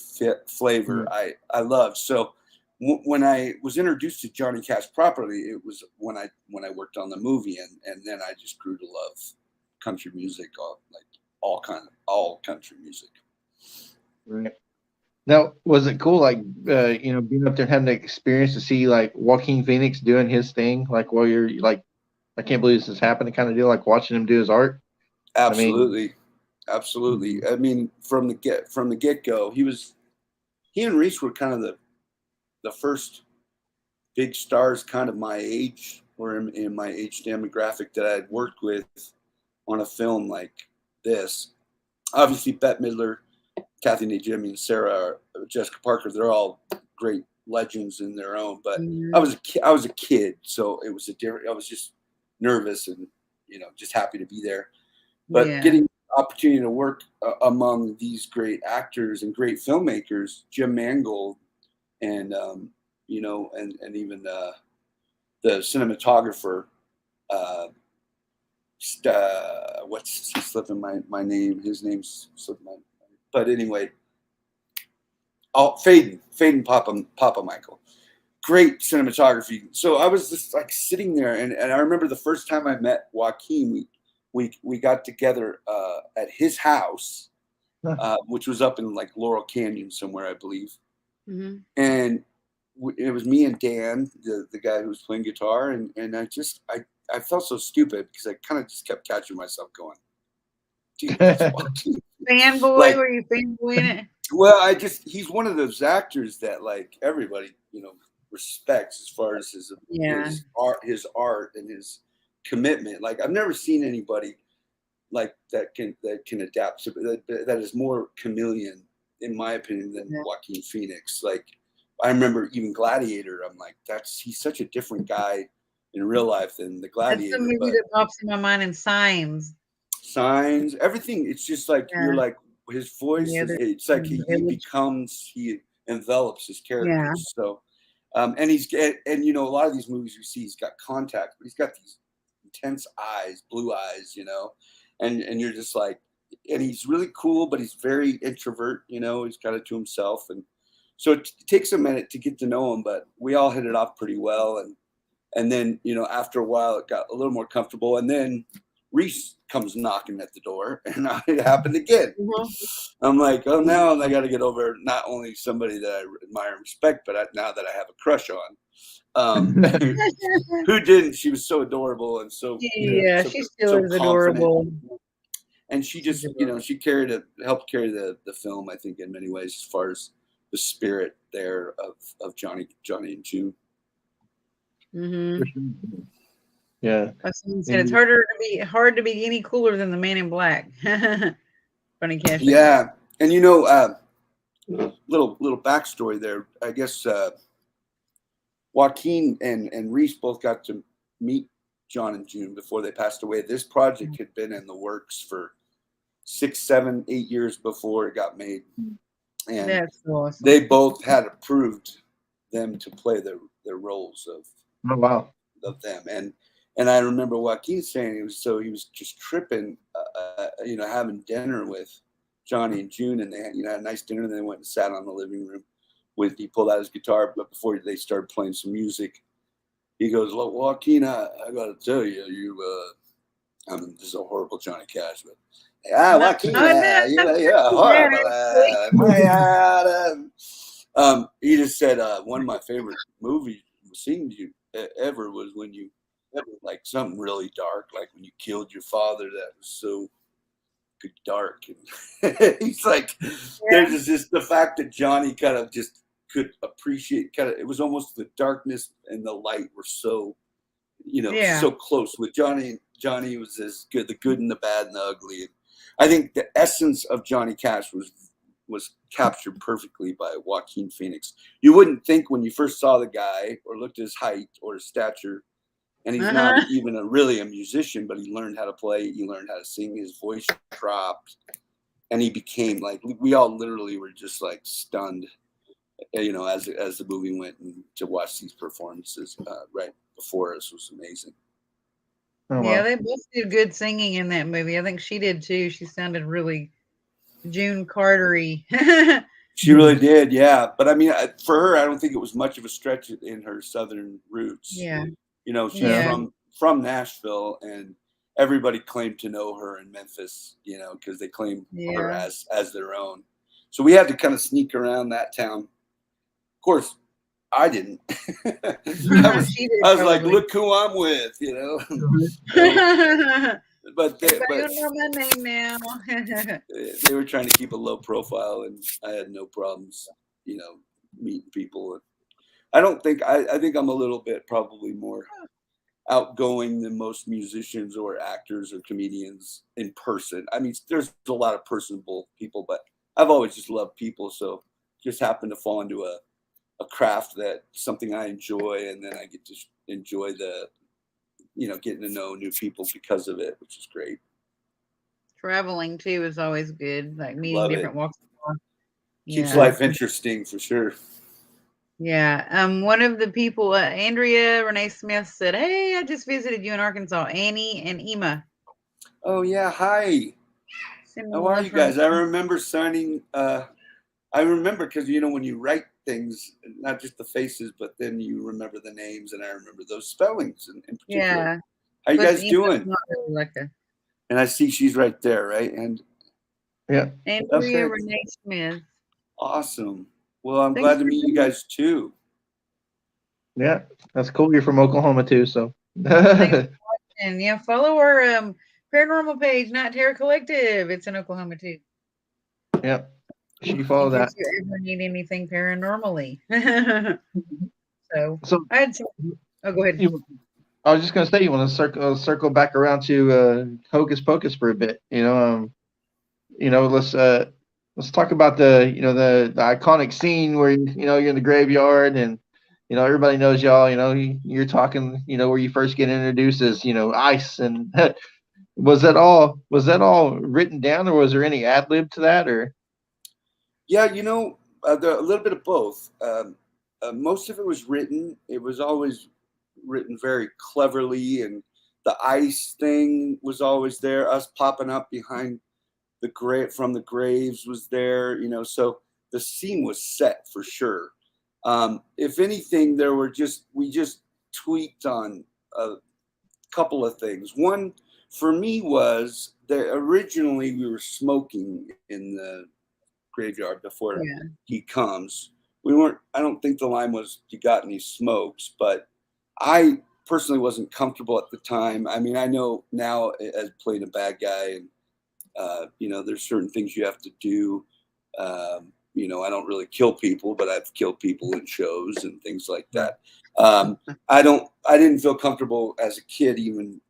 flavor. I loved. So when I was introduced to Johnny Cash properly, it was when I worked on the movie, and then I just grew to love country music, all country music. Right. Now, was it cool, like, you know, being up there and having the experience to see, like, Joaquin Phoenix doing his thing, like, while you're, like, I can't believe this is happening kind of deal, like, watching him do his art? Absolutely. Absolutely. I mean, from the get-go, he and Reese were kind of the first big stars kind of my age, or in my age demographic, that I'd worked with on a film like this. Obviously, Bette Midler, Kathy Najimy, and Sarah Jessica Parker, they're all great legends in their own. But I was a kid, so it was I was just nervous and, you know, just happy to be there. But getting the opportunity to work among these great actors and great filmmakers, Jim Mangold, and you know, and even the cinematographer, what's slipping my name? His name's slipping my. But anyway, Faden Papa Michael, great cinematography. So I was just like sitting there, and I remember the first time I met Joaquin, we got together at his house, which was up in like Laurel Canyon somewhere, I believe. Mm-hmm. And it was me and Dan, the guy who was playing guitar, and I felt so stupid because I kind of just kept catching myself going, dude, that's Joaquin. Fanboy, like, were you fanboying it? Well, he's one of those actors that like everybody, you know, respects as far as his art and his commitment. Like I've never seen anybody like that can adapt to that is more chameleon, in my opinion, than Joaquin Phoenix. Like I remember even Gladiator, I'm like, he's such a different guy in real life than the Gladiator. That's the movie that pops in my mind, and Signs, everything. It's just like you're like his voice. It's like he envelops his characters. Yeah. So, and you know, a lot of these movies you see, he's got contact, but he's got these intense eyes, blue eyes, you know, and you're just like, and he's really cool, but he's very introvert. You know, he's got it to himself, and so it takes a minute to get to know him. But we all hit it off pretty well, and then, you know, after a while, it got a little more comfortable, and then Reese comes knocking at the door, and it happened again. Mm-hmm. I'm like, oh, now I got to get over not only somebody that I admire and respect, but now that I have a crush on. Who didn't? She was so adorable and so she still is adorable. And she just, you know, she helped carry the film, I think, in many ways, as far as the spirit there of Johnny and June. Mm-hmm. Yeah. Someone said it's hard to be any cooler than the Man in Black. Funny Cash. Yeah, and you know, little backstory there. I guess Joaquin and Reese both got to meet John and June before they passed away. This project had been in the works for 6, 7, 8 years before it got made, and that's awesome. They both had approved them to play their roles of them, and I remember Joaquin saying he was just tripping, you know, having dinner with Johnny and June, and they had, you know, had a nice dinner, and they went and sat on the living room. He pulled out his guitar, but before they started playing some music, he goes, "Look, Joaquin, I got to tell you, I mean, this is a horrible Johnny Cash, but Joaquin, you're horrible. He just said one of my favorite scenes ever was when you like something really dark, like when you killed your father. That was so good, dark. And he's like, there's just the fact that Johnny kind of just could appreciate it was almost the darkness and the light were so, so close with Johnny. Johnny was as good, the good and the bad and the ugly. And I think the essence of Johnny Cash was captured perfectly by Joaquin Phoenix. You wouldn't think when you first saw the guy or looked at his height or his stature, and he's not even really a musician, but he learned how to play. He learned how to sing. His voice dropped, and he became like, we all literally were just like stunned, as the movie went, and to watch these performances right before us was amazing. Oh, Yeah, wow. they both did good singing in that movie. I think she did too. She sounded really June Carter-y. She really did, yeah. But I mean, for her, I don't think it was much of a stretch in her Southern roots. Yeah. She's from Nashville, and everybody claimed to know her in Memphis, because they claimed her as their own. So we had to kind of sneak around that town. Of course, I didn't. I was like, look who I'm with, But they don't know my name now. They were trying to keep a low profile, and I had no problems, meeting people. I think I'm a little bit probably more outgoing than most musicians or actors or comedians in person. I mean, there's a lot of personable people, but I've always just loved people. So just happened to fall into a craft that something I enjoy, and then I get to enjoy the, getting to know new people because of it, which is great. Traveling too is always good, like meeting different walks of life. Keeps life interesting for sure. Yeah. One of the people, Andrea Renee Smith, said, "Hey, I just visited you in Arkansas, Annie and Ema." Oh yeah, hi. How are you guys? I remember signing. I remember because when you write things, not just the faces, but then you remember the names, and I remember those spellings in particular. Yeah. How you guys doing? And I see she's right there, right? And yeah, Andrea Renee Smith. Awesome. Well, I'm glad to meet you guys too. Yeah, that's cool. You're from Oklahoma too, so. And yeah, follow our paranormal page, Not Terror Collective. It's in Oklahoma too. Yep. She follow that. If you ever need anything paranormally. So I had some. Oh, go ahead. I was just gonna say, you want to circle back around to Hocus Pocus for a bit. Let's talk about the the iconic scene where you're in the graveyard and everybody knows y'all. You're talking. Where you first get introduced as ice, and was that all written down, or was there any ad lib to that, or? Yeah, a little bit of both. Most of it was written. It was always written very cleverly, and the ice thing was always there. Us popping up behind the grave from the graves was there. So the scene was set for sure. If anything, we just tweaked on a couple of things. One for me was that originally we were smoking in the graveyard before he comes. I don't think the line was, "You got any smokes?" But I personally wasn't comfortable at the time. I mean, I know now as playing a bad guy, and there's certain things you have to do. I don't really kill people, but I've killed people in shows and things like that. I didn't feel comfortable as a kid, even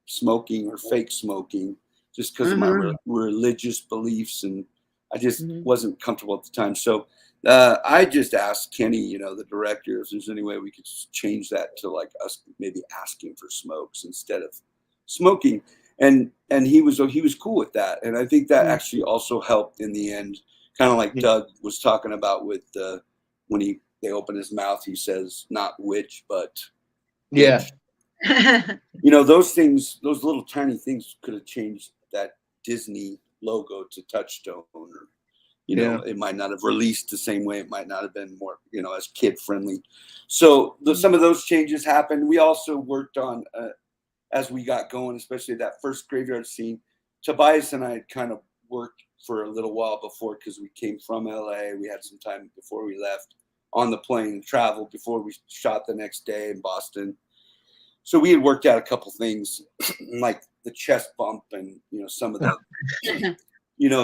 smoking or fake smoking, just because of my religious beliefs, and I just wasn't comfortable at the time. So I just asked Kenny, the director, if there's any way we could change that to like us maybe asking for smokes instead of smoking. And he was cool with that. And I think that actually also helped in the end, kind of like Doug was talking about with when they open his mouth, he says, not witch, but witch. Those things, those little tiny things could have changed that Disney logo to Touchstone, or it might not have released the same way. It might not have been more as kid friendly. So some of those changes happened. We also worked on as we got going, especially that first graveyard scene. Tobias and I had kind of worked for a little while before, because we came from LA. We had some time before we left on the plane and traveled before we shot the next day in Boston. So we had worked out a couple things like the chest bump and, some of the,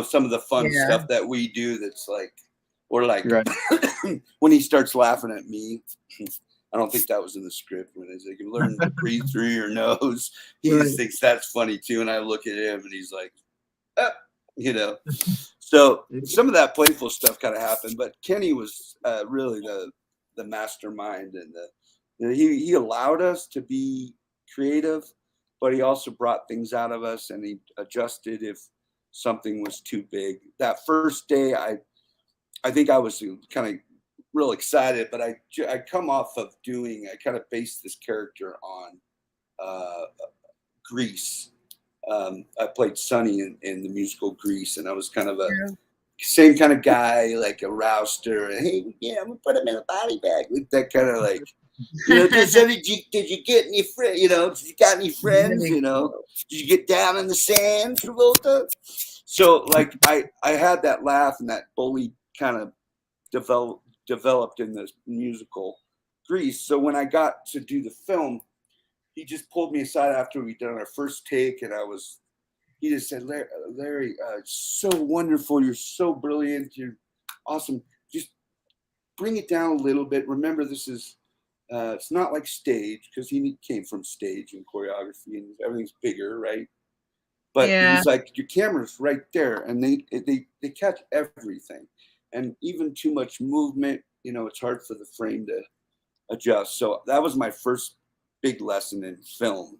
some of the fun stuff that we do. That's like, or like Right. when he starts laughing at me, I don't think that was in the script. When he's like, you learn to breathe through your nose. He just thinks that's funny too. And I look at him and he's like, So some of that playful stuff kind of happened, but Kenny was really the mastermind, and he allowed us to be creative, but he also brought things out of us, and he adjusted if something was too big. That first day, I think I was kind of real excited, but I come off of I kind of based this character on Grease. I played Sonny in the musical Grease, and I was kind of a same kind of guy, like a rouster. And, hey, I'm gonna put him in a body bag with that kind of like, did you get any friends? Did you got any friends? Did you get down in the sand, Travolta? So like I had that laugh and that bully kind of developed in this musical Grease. So when I got to do the film, he just pulled me aside after we'd done our first take, and he just said, Larry, so wonderful. You're so brilliant. You're awesome. Just bring it down a little bit. Remember, this is, it's not like stage, because he came from stage and choreography and everything's bigger, right? But he's like, your camera's right there, and they catch everything. And even too much movement, it's hard for the frame to adjust. So that was my first big lesson in film,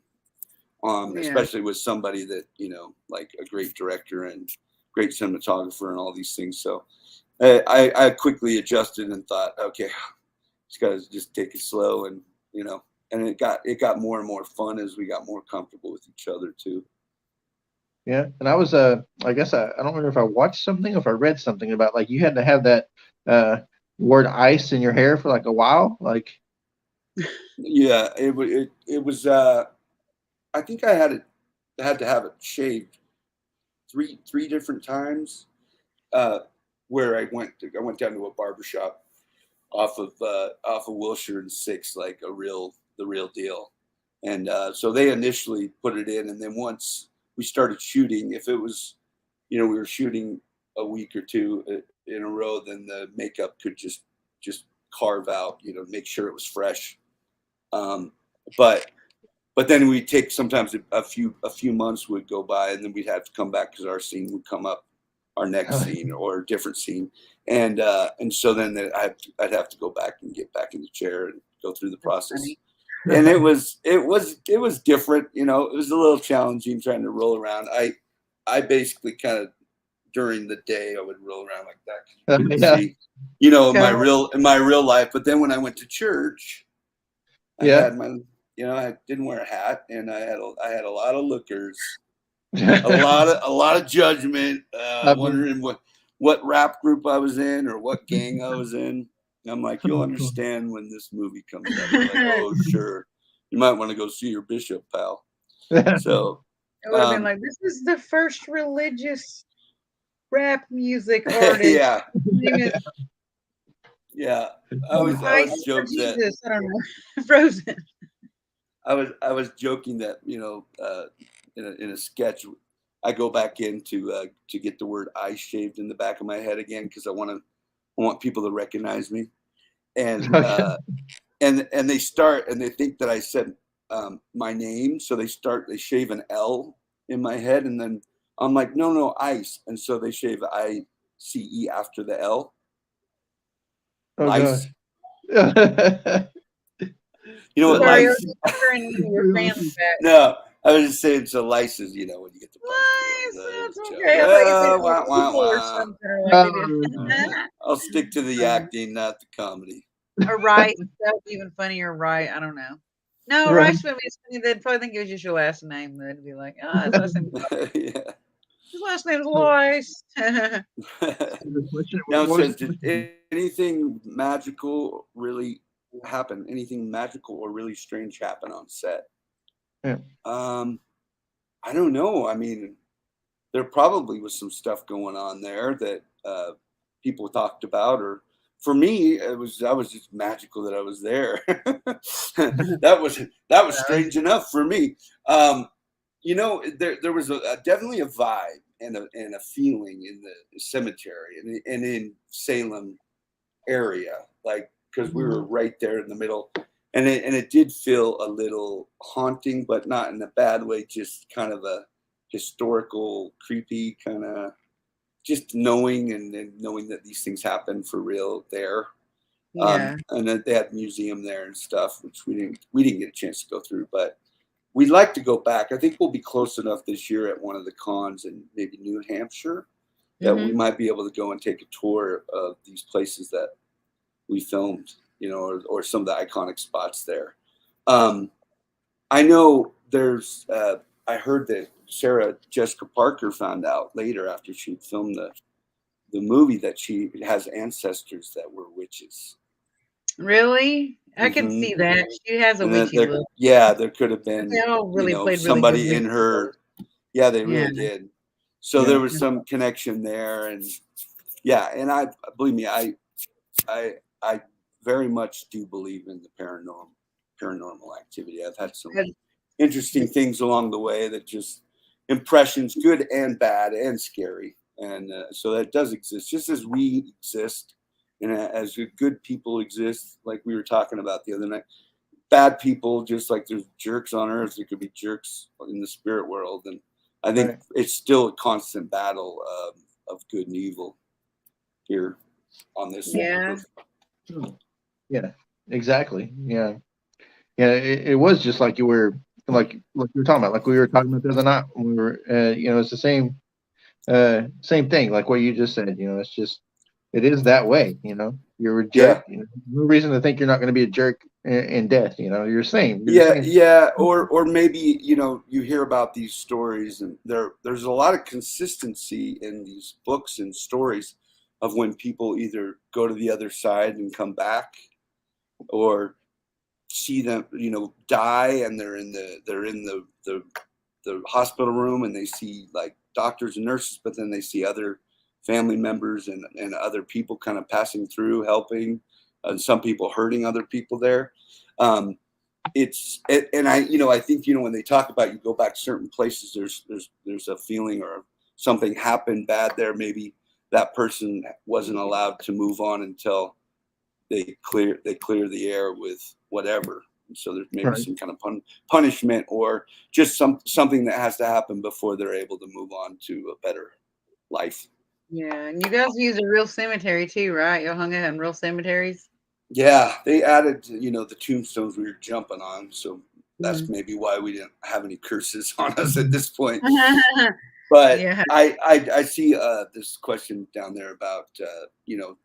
especially with somebody that, like a great director and great cinematographer and all these things. So I quickly adjusted and thought, okay, just got to just take it slow. And, and it got more and more fun as we got more comfortable with each other too. Yeah. And I was, I guess I don't remember if I watched something or if I read something about like you had to have that word ice in your hair for like a while. Like, yeah, it was, I think I had to have it shaved three different times, where I went down to a barbershop off of Wilshire and 6th, like the real deal. And so they initially put it in, and then once we started shooting, if it was, we were shooting a week or two in a row, then the makeup could just carve out, make sure it was fresh. But then we'd take sometimes a few months would go by, and then we'd have to come back because our scene would come up, our next scene or a different scene, and so then I'd have to go back and get back in the chair and go through the process. And it was different, it was a little challenging trying to roll around. I basically kind of during the day I would roll around like that because you couldn't see, in my real life. But then when I went to church, I had my I didn't wear a hat, and I had a lot of lookers, a lot of judgment, wondering what rap group I was in or what gang I was in. And I'm like, you'll understand when this movie comes out. I'm like, oh, sure, you might want to go see your bishop, pal. So it would have been like, this is the first religious rap music artist. Yeah. I was joking that I don't know. Frozen. I was joking that in a sketch I go back in to get the word ice shaved in the back of my head again because I want people to recognize me, and and they start and they think that I said my name, so they shave an L in my head, and then I'm like, no, ice, and so they shave ICE after the L. Oh, ice. What lice? No, I was just saying. So lice is, when you get the lice. That's okay. I'll stick to the acting, not the comedy. Or right, that was even funnier. Right, I don't know. No, Rice would be funny. They'd probably think it was just your last name. They'd be like, oh, his last name. His last name's Lois. Now it says, did anything magical really happen? Anything magical or really strange happen on set? Yeah. I don't know. I mean, there probably was some stuff going on there that people talked about, or for me, that was just magical that I was there. that was strange enough for me. There was definitely a vibe and a feeling in the cemetery and in Salem area, like, because we were right there in the middle, and it did feel a little haunting, but not in a bad way, just kind of a historical, creepy kind of, just knowing and knowing that these things happen for real there. Yeah. And that they had a museum there and stuff, which we didn't get a chance to go through, but we'd like to go back. I think we'll be close enough this year at one of the cons in maybe New Hampshire that we might be able to go and take a tour of these places that we filmed, or some of the iconic spots there. I know there's, I heard that Sarah Jessica Parker found out later after she filmed the movie that she has ancestors that were witches. Really? I can see that. She has a And witchy look. yeah, there could have been, They all really played really somebody good in witches. her. Yeah, they Yeah. really did. So there was some connection there, and yeah, and I believe me, I very much do believe in the paranormal activity. I've had some interesting things along the way that just impressions, good and bad and scary, and so that does exist, just as we exist, and as good people exist, like we were talking about the other night. Bad people, just like there's jerks on earth, there could be jerks in the spirit world, and I think it's still a constant battle of good and evil here on this. Yeah. Yeah, exactly. Yeah. It was just like you were talking about, like we were talking about the other night when we were, it's the same thing, like what you just said. It's just, it is that way. You're a jerk. No reason to think you're not going to be a jerk in death. You're the same. Yeah. Or maybe you hear about these stories, and there's a lot of consistency in these books and stories of when people either go to the other side and come back, or see them die, and they're in the hospital room, and they see like doctors and nurses, but then they see other family members and other people kind of passing through, helping, and some people hurting other people there. I think when they talk about you go back to certain places, there's a feeling or something happened bad there. Maybe that person wasn't allowed to move on until they clear the air with whatever. And so there's maybe some kind of punishment, or just something that has to happen before they're able to move on to a better life. Yeah, and you guys use a real cemetery too, right? You hung out in real cemeteries. Yeah, they added, the tombstones we were jumping on, so that's maybe why we didn't have any curses on us at this point. But yeah. I see this question down there about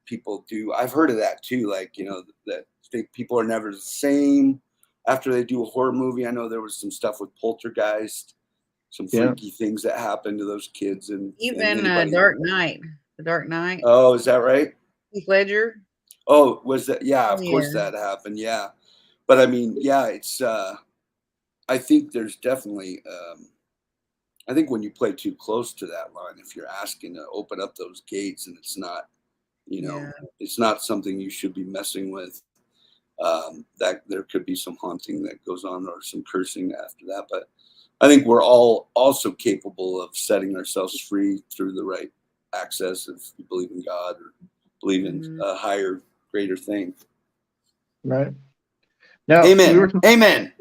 people do. I've heard of that too, like that people are never the same after they do a horror movie. I know there was some stuff with Poltergeist, some freaky things that happened to those kids, and even Dark Knight. The Dark Knight. Oh, is that right? Heath Ledger. Oh, was that? Yeah, of course that happened. Yeah, but I mean, yeah, it's. I think there's definitely. I think when you play too close to that line, if you're asking to open up those gates and it's not, it's not something you should be messing with, that there could be some haunting that goes on, or some cursing after that. But I think we're all also capable of setting ourselves free through the right access, if you believe in God or believe in a higher, greater thing. Right. Now, amen. Amen.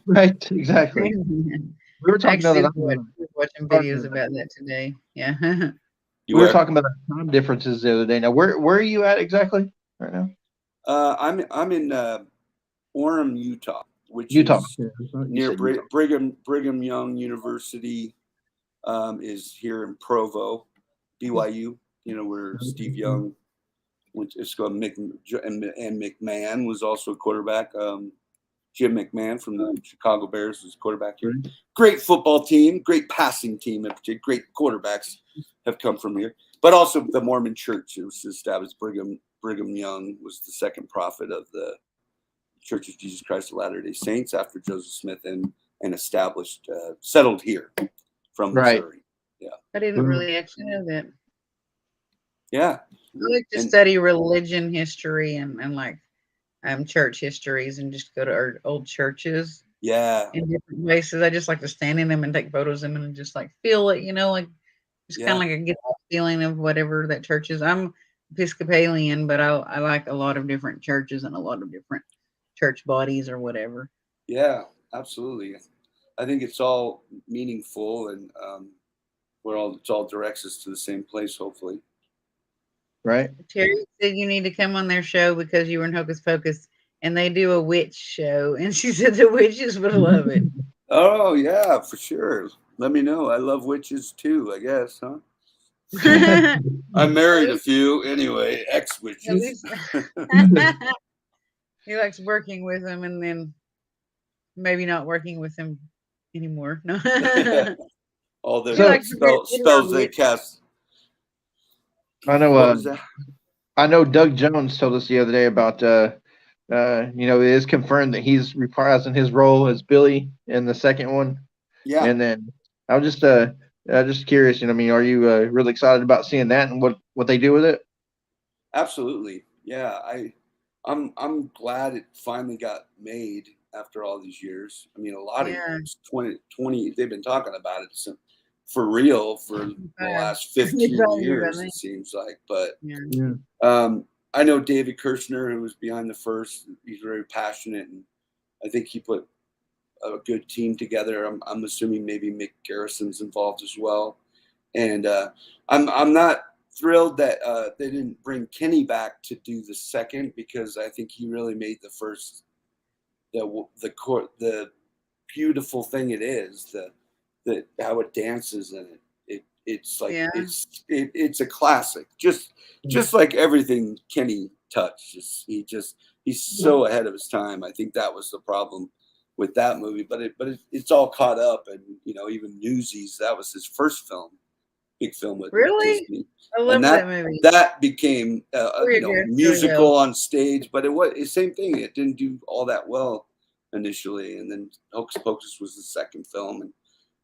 Right. Exactly. We were talking about watching videos about that today. Yeah. We were talking about the time differences the other day. Now, where are you at exactly right now? I'm in Orem, Utah, which is near Brigham Young University. Is here in Provo, BYU. Where Steve Young went to school. And McMahon was also a quarterback. Jim McMahon from the Chicago Bears was quarterback here. Great football team, great passing team, in particular. Great quarterbacks have come from here. But also the Mormon Church. It was established. Brigham Young was the second prophet of the Church of Jesus Christ of Latter-day Saints after Joseph Smith, and established, settled here from Missouri. I didn't really actually know that. Yeah. I like to And study religion history and like church histories and just go to our old churches yeah, in different places. I just like to stand in them and take photos of them and just like feel it, like just kind yeah, of like I get that feeling of whatever that church is. I'm Episcopalian, but I like a lot of different churches and a lot of different church bodies or whatever. yeah, absolutely. I think it's all meaningful, and it's all directs us to the same place, hopefully. Right. Terry said you need to come on their show because you were in Hocus Pocus and they do a witch show. And she said the witches would love it. Oh yeah, for sure. Let me know. I love witches too, I guess, huh? at I married a least, few anyway, ex at witches. least he likes working with them and then maybe not working with them anymore. No. All the He So likes to wear spells they witch. cast. I know. What was that? I know Doug Jones told us the other day about it is confirmed that he's reprising his role as Billy in the second one. Yeah, And then I was just curious, I mean, are you really excited about seeing that and what they do with it? absolutely. Yeah, I'm glad it finally got made after all these years. I mean, a lot of Yeah. years, 20, they've been talking about it for real for the 25 last 15 years, I years, it think. seems like. But Yeah. Yeah. I know David Kirshner, who was behind the first. He's very passionate, and I think he put a good team together. I'm assuming maybe Mick Garrison's involved as well, and I'm not thrilled that they didn't bring Kenny back to do the second, because I think he really made the first the beautiful thing it is, the how it dances in it's like Yeah. it's a classic, just like everything Kenny touched. He's so ahead of his time. I think that was the problem with that movie, but it's all caught up, and even Newsies, that was his first big film with Really? Disney, I and love that movie. that became Really well. musical on stage, but it was the same thing. It didn't do all that well initially, and then Hocus Pocus was the second film, and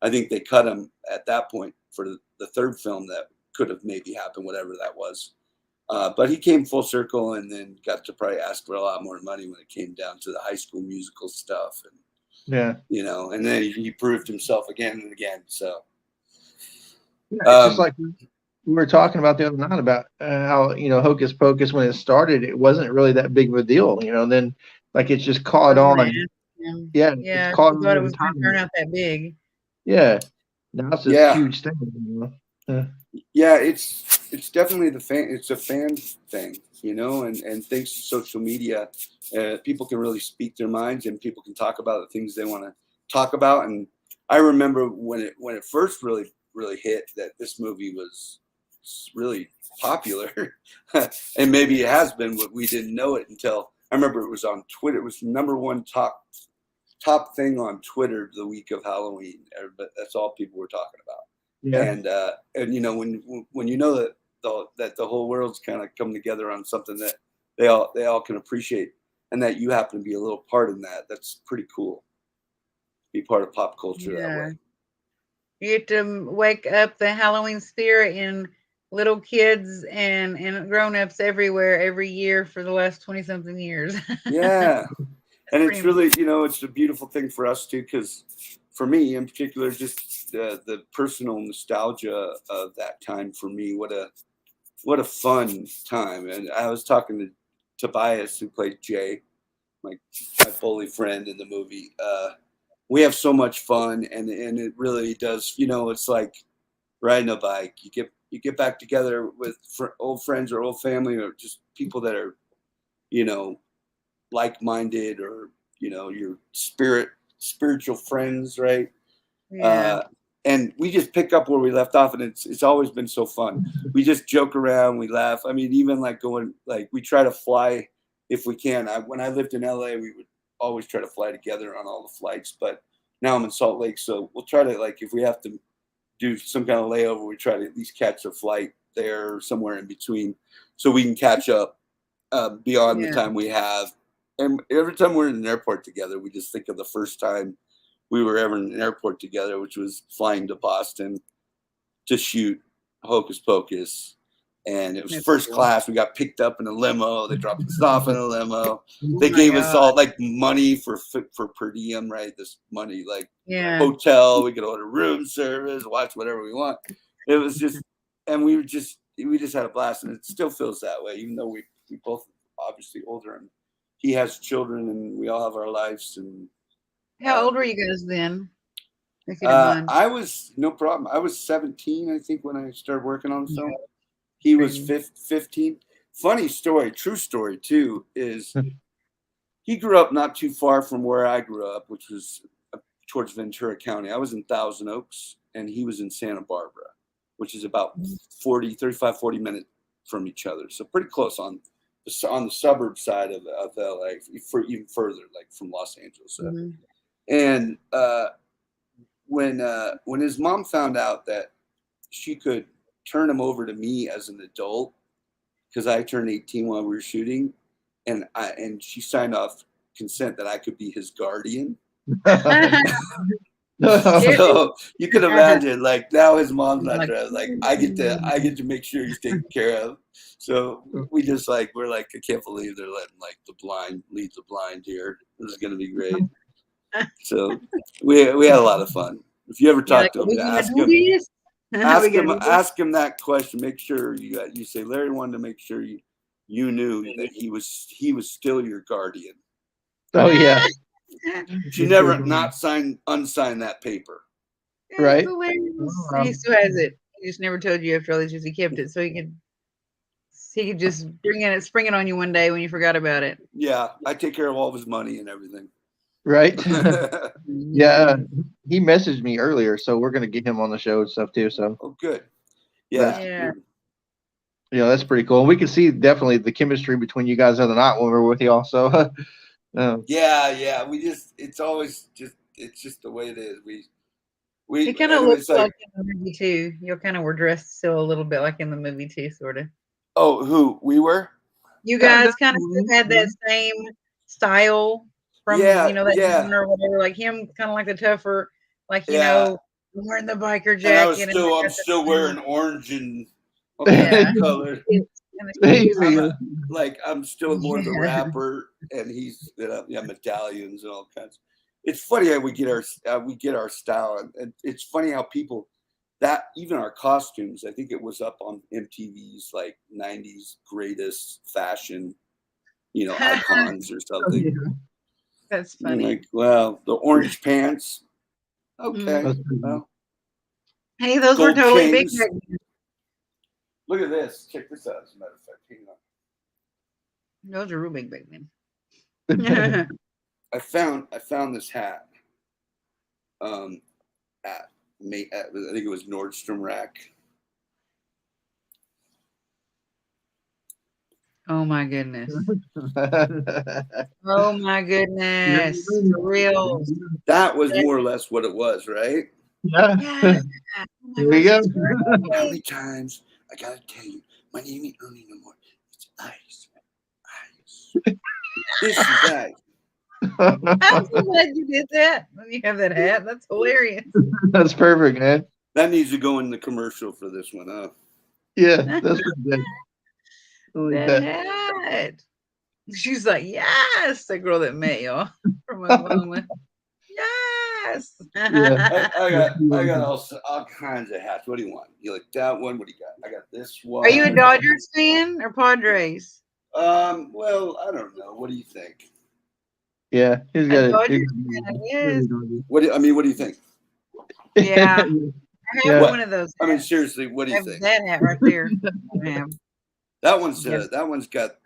I think they cut him at that point for the third film that could have maybe happened, whatever that was. But he came full circle, and then got to probably ask for a lot more money when it came down to the High School Musical stuff, and Yeah. and then he proved himself again and again. So Yeah, it's just like we were talking about the other night about how Hocus Pocus, when it started, it wasn't really that big of a deal, then like it's just caught Wasn't on. it? Yeah, it's Yeah, caught she thought it on was going to turn time. out that big. Yeah, now it's this yeah, huge thing. yeah, it's definitely it's a fan thing, and thanks to social media, people can really speak their minds, and people can talk about the things they want to talk about. And I remember when it first really hit, that this movie was really popular, and maybe it has been, but we didn't know it until I remember it was on Twitter. It was the number one top thing on Twitter the week of Halloween. But that's all people were talking about. Yeah, And when that the whole world's kind of come together on something that they all can appreciate, and that you happen to be a little part in that, that's pretty cool. Be part of pop culture that Yeah. way. You get to wake up the Halloween spirit in little kids and grown-ups everywhere every year for the last 20-something years. Yeah, and it's Pretty really it's a beautiful thing for us too, because for me in particular, just the personal nostalgia of that time for me. What a fun time. And I was talking to Tobias, who played Jay, my bully friend in the movie. We have so much fun, and it really does. It's like riding a bike. You get back together with old friends or old family, or just people that are like-minded, or your spiritual friends, right? Yeah. And we just pick up where we left off, and it's always been so fun. We just joke around, we laugh. I mean, even like we try to fly if we can. When I lived in LA, we would always try to fly together on all the flights, but now I'm in Salt Lake, so we'll try to, like, if we have to do some kind of layover, we try to at least catch a flight there or somewhere in between, so we can catch up beyond the Yeah. time we have. And every time we're in an airport together, we just think of the first time we were ever in an airport together, which was flying to Boston to shoot Hocus Pocus. And it was That's first cool. class. We got picked up in a limo. They dropped us off in a limo. They my gave us God. all like money for per diem, right? This money, like Yeah. hotel. We could order room service, watch whatever we want. It was just, and we just had a blast, and it still feels that way, even though we both obviously older, and he has children, and we all have our lives. And How old were you guys then? If you don't mind. I was no problem. I was 17, I think, when I started working on the film. He was 15. Funny story, true story too, is he grew up not too far from where I grew up, which was towards Ventura County. I was in Thousand Oaks, and he was in Santa Barbara, which is about 35, 40 minutes from each other. So pretty close on the suburb side of LA, even further, like from Los Angeles. So. And when his mom found out that she could turn him over to me as an adult, because I turned 18 while we were shooting, and she signed off consent that I could be his guardian. So you can imagine, like, now his mom's not there. Like, I get to make sure he's taken care of. So we just we're like, I can't believe they're letting like the blind lead the blind here. This is gonna be great. So we had a lot of fun. If you ever talk to him, ask him that question. Make sure you say, Larry wanted to make sure you knew that he was still your guardian. Oh yeah. She never unsigned that paper. Right. He still has it. He just never told you after all these years he kept it, so he could just spring it on you one day when you forgot about it. Yeah, I take care of all of his money and everything. Right. Yeah. He messaged me earlier, so we're gonna get him on the show and stuff too. So. Oh, good. Yeah. Yeah, that's pretty cool. We can see definitely the chemistry between you guys the other night when we were with y'all. So. Yeah. It's just the way it is. It kind of looks like in the movie too. You kind of were dressed still a little bit like in the movie too, sort of. Oh, who we were? You guys kind of had that same style from that or whatever. Like him, kind of like the tougher, like wearing the biker jacket. And I'm still wearing orange and color. I'm still more the rapper, and he's medallions and all kinds. It's funny how we get our style, and it's funny how people that even our costumes. I think it was up on MTV's like '90s greatest fashion, icons or something. That's funny. Like, well, the orange pants. Okay. Well, hey, those were totally big. Look at this. Check this out. As a matter of fact, hang on. Those are real big men. I found this hat. At I think it was Nordstrom Rack. Oh my goodness. Oh my goodness. For real. That was more or less what it was, right? Yeah. Here we go. How many times I gotta tell you, my name ain't Ernie no more. It's Ice. This is Ice. I'm so glad you did that. Let me have that hat. That's hilarious. That's perfect, man. That needs to go in the commercial for this one, huh? Yeah, that's good. That hat. She's like, yes, the girl that met y'all from Oklahoma. Yes. I got all kinds of hats. What do you want? You like that one? What do you got? I got this one. Are you a Dodgers fan or Padres? Well, I don't know. What do you think? Yeah, he's got Dodgers it. What do you think? Yeah. I have one of those hats. I mean, seriously, what do you think? That hat right there. I have. That one's got.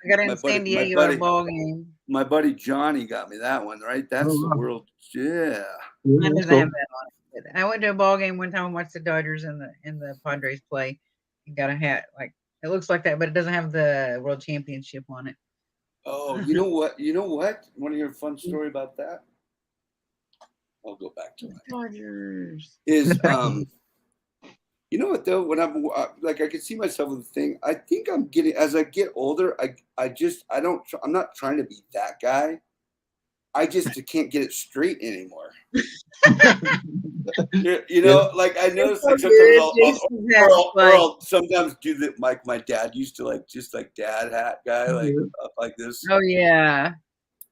I got it in San Diego at a ball game. My buddy Johnny got me that one, right? That's the world. Yeah. Mine doesn't have that on it. I went to a ball game one time and watched the Dodgers and the Padres play, and got a hat like it looks like that, but it doesn't have the World Championship on it. Oh, you know what? Want to hear a fun story about that? I'll go back to it. Dodgers is you know what though? When I'm I can see myself with the thing. I think I'm getting as I get older. I'm not trying to be that guy. I just can't get it straight anymore. You know, like I noticed, like sometimes I'll sometimes do that. Like my dad used to, like just like dad hat guy, like up like this. Oh yeah.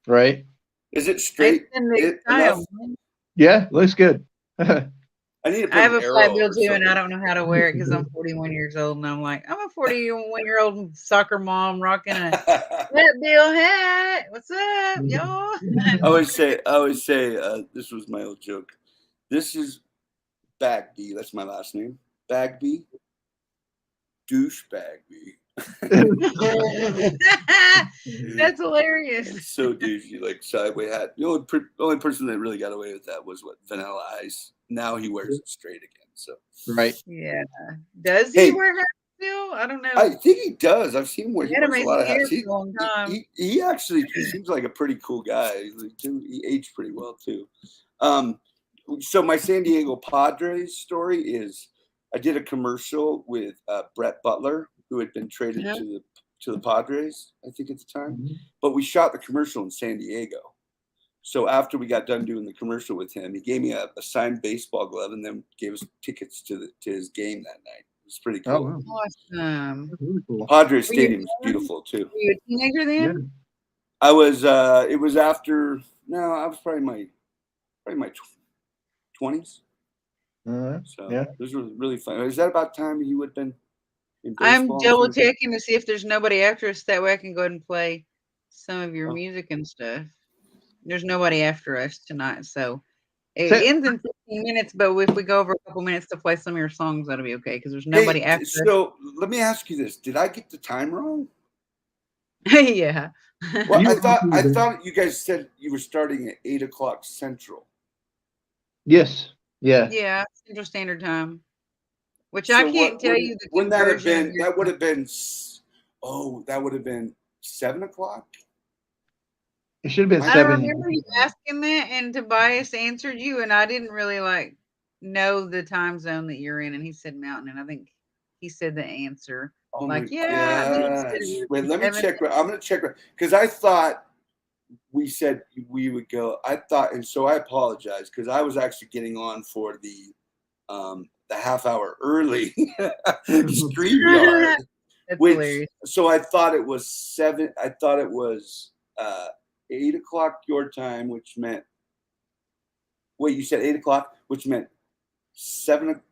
Right. Is it straight enough? Yeah, looks good. I need to put I have an a flat arrow bill or too, and something. I don't know how to wear it because I'm 41 years old, and I'm like, I'm a 41-year-old soccer mom rocking a flat bill hat. What's up, y'all? I always say, this was my old joke. This is Bagby. That's my last name. Bagby. Douche Bagby. That's hilarious. So douchey, like sideways hat. The only person that really got away with that was Vanilla Ice. Now he wears it straight again. So right. Yeah. Does he wear hats still? I don't know. I think he does. I've seen him wear. He wears a lot of hats. For a long time. He actually seems like a pretty cool guy. He aged pretty well too. So my San Diego Padres story is, I did a commercial with Brett Butler, who had been traded to the Padres, I think at the time. But we shot the commercial in San Diego. So after we got done doing the commercial with him, he gave me a signed baseball glove and then gave us tickets to his game that night. It was pretty cool. Oh, awesome. Really cool. Padres Stadium is beautiful too. Were you a teenager then? I was. It was after. No, I was probably my 20s. So yeah, this was really fun. Is that about time you would have been in baseball? I'm double checking to see if there's nobody after us. That way I can go ahead and play some of your music and stuff. There's nobody after us tonight, so it ends in 15 minutes. But if we go over a couple minutes to play some of your songs, that'll be okay because there's nobody after us. So let me ask you this: did I get the time wrong? Yeah. Well, I thought you guys said you were starting at 8:00 Central. Yes. Yeah. Yeah, Central Standard Time. Which so I can't tell you the wouldn't that have been? That would have been. Oh, that would have been 7:00. It should have been 7. I remember you asking that, and Tobias answered you, and I didn't really know the time zone that you're in, and he said Mountain, and I think he said the answer. Oh Wait, let me check. I'm going to check because I thought we said we would go. I thought, and so I apologize because I was actually getting on for the half hour early StreamYard, so I thought it was 7. I thought it was 8:00 your time, which meant. Wait, you said 8:00, which meant 7.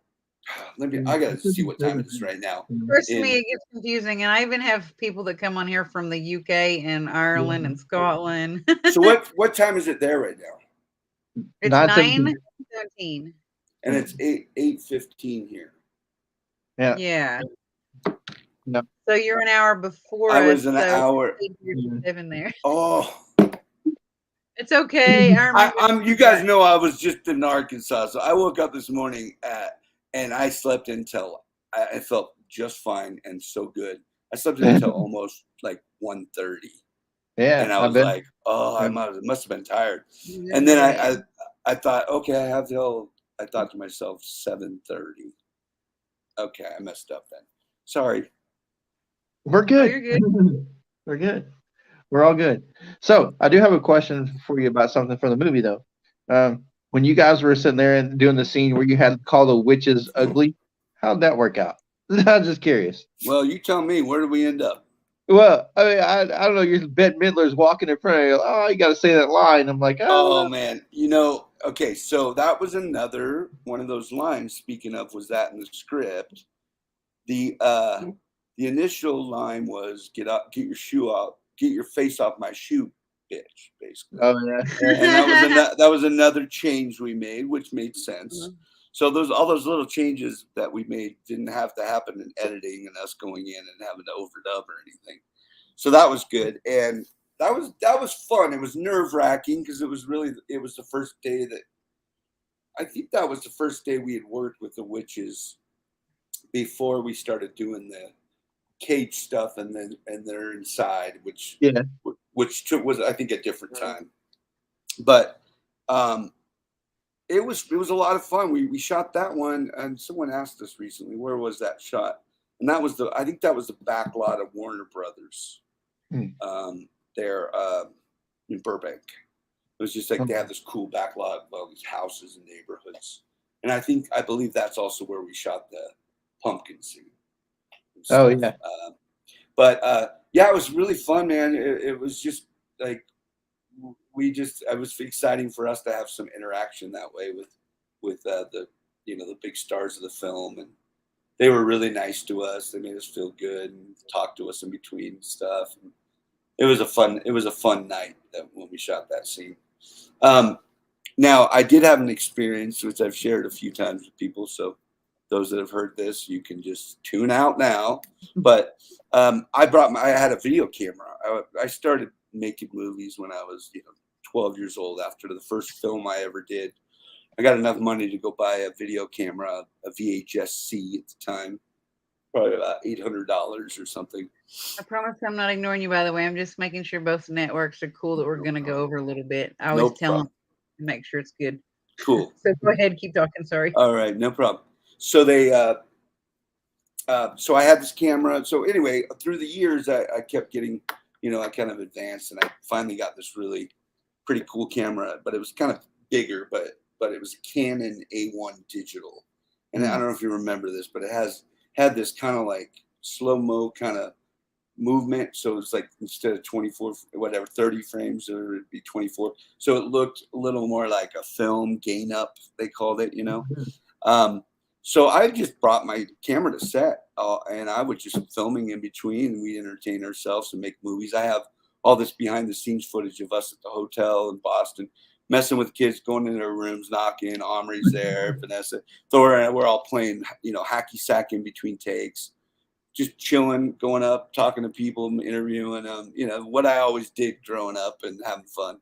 I gotta see what time it is right now. First, to me, it gets confusing, and I even have people that come on here from the UK and Ireland and Scotland. So what time is it there right now? It's 9:17, and it's 8:15 here. Yeah. Yeah. No. So you're an hour before I was an hour. 7 there. Oh. It's okay. You guys know I was just in Arkansas, so I woke up this morning and I slept until I felt just fine and so good. I slept until almost like 1:30. Yeah, and I was like, I must have been tired. And then I thought, okay, I have till. I thought to myself 7:30. Okay, I messed up then. Sorry. We're good. Oh, you're good. We're good. We're all good. So I do have a question for you about something from the movie, though. When you guys were sitting there and doing the scene where you had to call the witches ugly, how'd that work out? I'm just curious. Well, you tell me. Where did we end up? Well, I mean, I don't know. Your Bette Midler's walking in front of you. Oh, you got to say that line. I'm like, oh man. Okay, so that was another one of those lines. Speaking of, was that in the script? The initial line was get your shoe out. Get your face off my shoe, bitch, basically. Oh yeah. And that was another change we made, which made sense. Mm-hmm. So all those little changes that we made didn't have to happen in editing and us going in and having to overdub or anything. So that was good, and that was fun. It was nerve-wracking because it was the first day we had worked with the witches before we started doing the cage stuff and they're inside, which was I think a different time, but it was a lot of fun. We shot that one, and someone asked us recently where was that shot, and that was I think that was the back lot of Warner Brothers, there in Burbank, It was just like they have this cool backlog of all these houses and neighborhoods. And I believe that's also where we shot the pumpkin scene. Oh yeah. Yeah, it was really fun, man. It was just like it was exciting for us to have some interaction that way with the the big stars of the film, and they were really nice to us. They made us feel good and talked to us in between stuff. And it was a fun night when we shot that scene. Now I did have an experience which I've shared a few times with people, so those that have heard this, you can just tune out now. But I had a video camera. I started making movies when I was 12 years old. After the first film I ever did, I got enough money to go buy a video camera, a VHS-C at the time, probably about $800 or something. I promise I'm not ignoring you, by the way. I'm just making sure both networks are cool that we're going to go over a little bit. I always tell them to make sure it's good. Cool. So go ahead, keep talking. Sorry. All right, no problem. So so I had this camera. So anyway, through the years, I kept getting, I kind of advanced, and I finally got this really pretty cool camera. But it was kind of bigger, but it was a Canon A1 digital. And I don't know if you remember this, but it had this kind of like slow-mo kind of movement. So it's like instead of 24, 30 frames, or it'd be 24. So it looked a little more like a film gain up, they called it, So I just brought my camera to set, and I was just filming in between, and we entertain ourselves and make movies. I have all this behind the scenes footage of us at the hotel in Boston, messing with kids, going into their rooms, knocking. Omri's there, Vanessa, Thor, we're all playing, hacky sack in between takes, just chilling, going up, talking to people, interviewing them, what I always did growing up and having fun.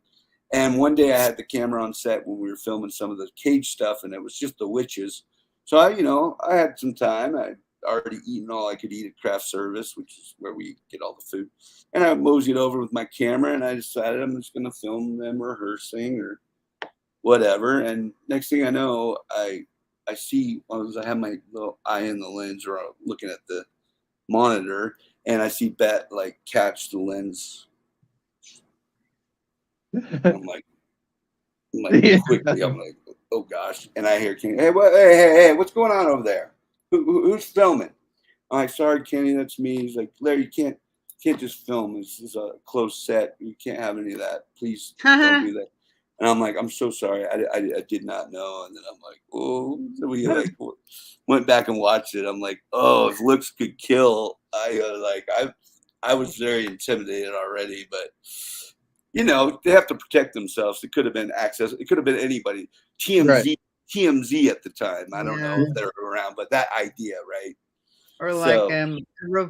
And one day I had the camera on set when we were filming some of the cage stuff, and it was just the witches. So I had some time. I'd already eaten all I could eat at craft service, which is where we get all the food. And I moseyed over with my camera, and I decided I'm just going to film them rehearsing or whatever. And next thing I know, I see, I have my little eye in the lens, or looking at the monitor, and I see Bet like catch the lens. I'm like quickly, I'm like, oh gosh. And I hear Kenny, hey, what's going on over there? Who's filming? I'm like, sorry, Kenny, that's me. He's like, Larry, you can't just film. This is a closed set. You can't have any of that. Please don't do that. And I'm like, I'm so sorry. I did not know. And then I'm like, oh, so we went back and watched it. I'm like, oh, if looks could kill. I was very intimidated already, but they have to protect themselves. It could have been Access. It could have been anybody. TMZ at the time. I don't know if they're around, but that idea, right? Or like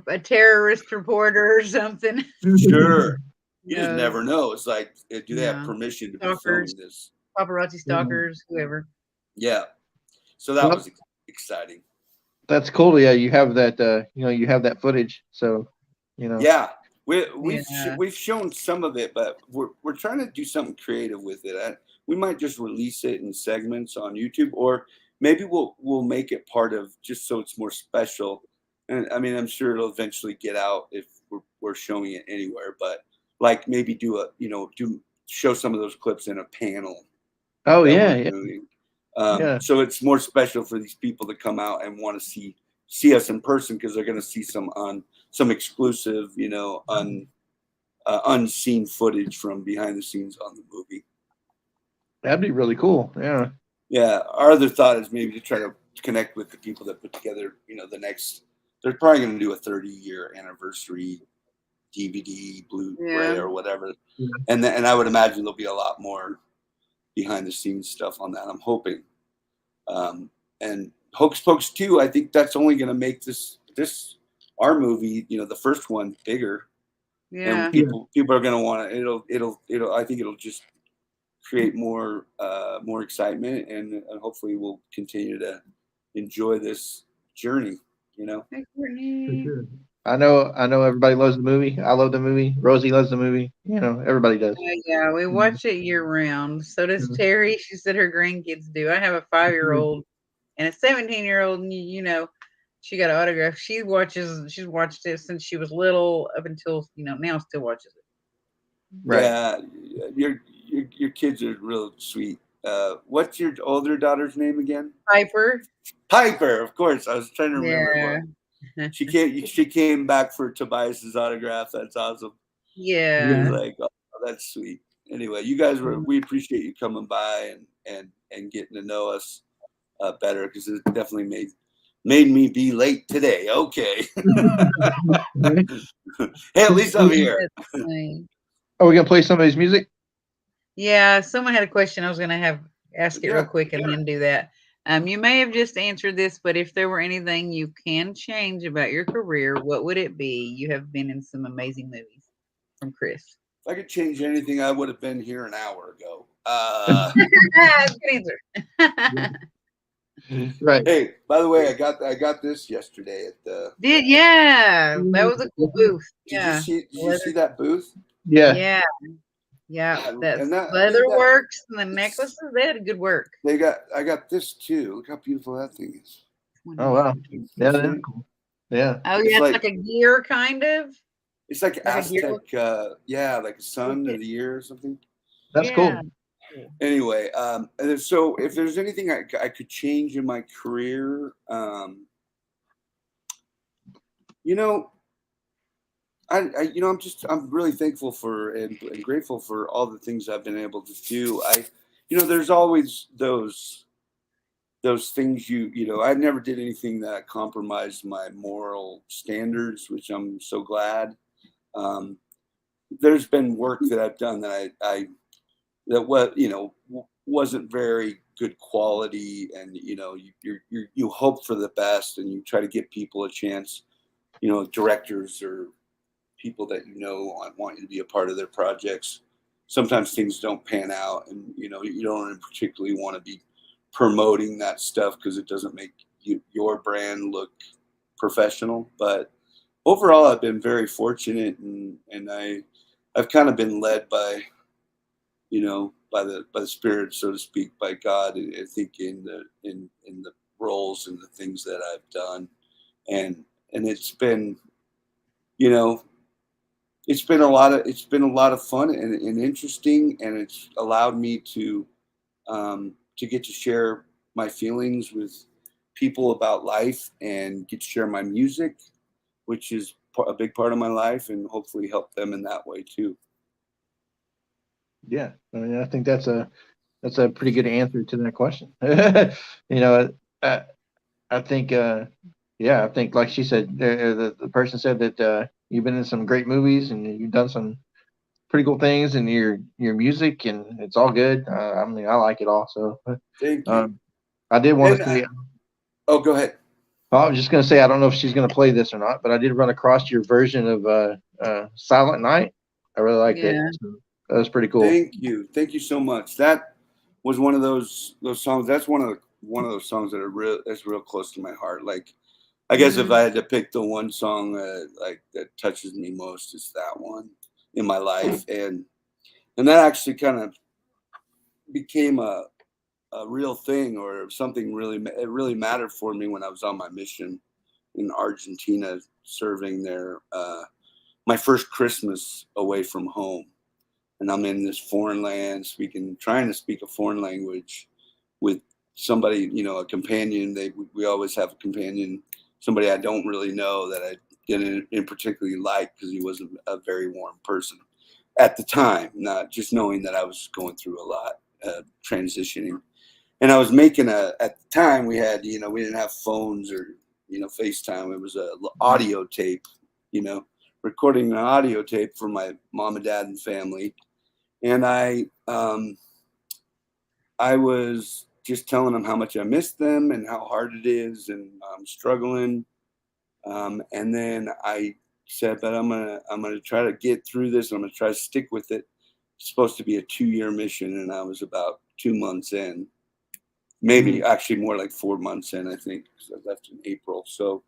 a terrorist reporter or something. Sure. You just never know. It's like, do they have permission to be filming this? Paparazzi stalkers, whoever. Yeah. So that was exciting. That's cool. Yeah, you have that. You have that footage. So, Yeah. We've shown some of it, but we're trying to do something creative with it. We might just release it in segments on YouTube, or maybe we'll make it part of, just so it's more special. And I mean, I'm sure it'll eventually get out if we're showing it anywhere. But like maybe show some of those clips in a panel. Oh yeah. So it's more special for these people to come out and want to see us in person, because they're going to see some exclusive, unseen footage from behind the scenes on the movie. That'd be really cool. Yeah. Yeah. Our other thought is maybe to try to connect with the people that put together, they're probably going to do a 30-year anniversary DVD, Blu-ray, or whatever. Yeah. And I would imagine there'll be a lot more behind the scenes stuff on that. I'm hoping. And Hocus Pocus 2, I think that's only going to make this our movie, the first one, bigger. Yeah. And people are going to want to. It'll. I think it'll just create more excitement, and hopefully we'll continue to enjoy this journey. Hey, Courtney. I know everybody loves the movie. I love the movie. Rosie loves the movie. Everybody does. Yeah, we watch it year round. So does Terry. She said her grandkids do. I have a 5-year-old and a 17-year-old, and she got an autograph. She's watched it since she was little up until now still watches it. Right. Yeah, your kids are real sweet. What's your older daughter's name again? Piper. Piper, of course. I was trying to remember. Yeah. She came back for Tobias's autograph. That's awesome. Yeah. Like, oh, that's sweet. Anyway, you guys we appreciate you coming by and getting to know us better, because it definitely made me be late today. Okay. Hey, at least I'm here. Are we gonna play somebody's music? Yeah, someone had a question. I was going to ask it real quick and then do that. You may have just answered this, but if there were anything you can change about your career, what would it be? You have been in some amazing movies. From Chris. If I could change anything, I would have been here an hour ago. Good answer. Right. Hey, by the way, I got this yesterday at the. That was a cool booth. Did you see that booth? Yeah. That's Leatherworks and the necklaces. They had good work. I got this too. Look how beautiful that thing is. Oh wow. Yeah, that's cool. Yeah. Oh yeah, it's like a gear kind of. It's like Aztec, like a sun of the year or something. That's cool. Anyway, so if there's anything I could change in my career, I'm really thankful for and grateful for all the things I've been able to do. There's always those things I never did anything that compromised my moral standards, which I'm so glad. There's been work that I've done that wasn't very good quality, and you hope for the best and you try to give people a chance, directors or people that want you to be a part of their projects. Sometimes things don't pan out, and you don't particularly want to be promoting that stuff because it doesn't make your brand look professional. But overall, I've been very fortunate, and I've kind of been led by by the Spirit, so to speak, by God. I think in the roles and the things that I've done, and it's been it's been a lot of fun and interesting, and it's allowed me to get to share my feelings with people about life and get to share my music, which is a big part of my life, and hopefully help them in that way too. Yeah, I mean, I think that's a pretty good answer to that question. I think, I think like she said, the person said that you've been in some great movies and you've done some pretty cool things in your music, and it's all good. I mean, I like it all. So, thank you. I did want to say. Oh, go ahead. I was just going to say, I don't know if she's going to play this or not, but I did run across your version of Silent Night. I really liked it. So that was pretty cool. Thank you so much. That was one of those songs. That's one of those songs that's real close to my heart. Like, I guess if I had to pick the one song that touches me most, it's that one in my life, and that actually kind of became a real thing, or something it really mattered for me when I was on my mission in Argentina, serving there. My first Christmas away from home, and I'm in this foreign land, trying to speak a foreign language with somebody, a companion. We always have a companion, somebody I don't really know that I didn't particularly like, because he wasn't a very warm person at the time, not just knowing that I was going through a lot, transitioning. And I was making at the time we didn't have phones or, FaceTime. It was a audio tape, recording an audio tape for my mom and dad and family. And I was just telling them how much I missed them and how hard it is, and I'm struggling. And then I said, but I'm gonna try to get through this. I'm gonna try to stick with it. It's supposed to be a 2-year mission, and I was about 2 months in, maybe actually more like 4 months in, I think, because I left in April. So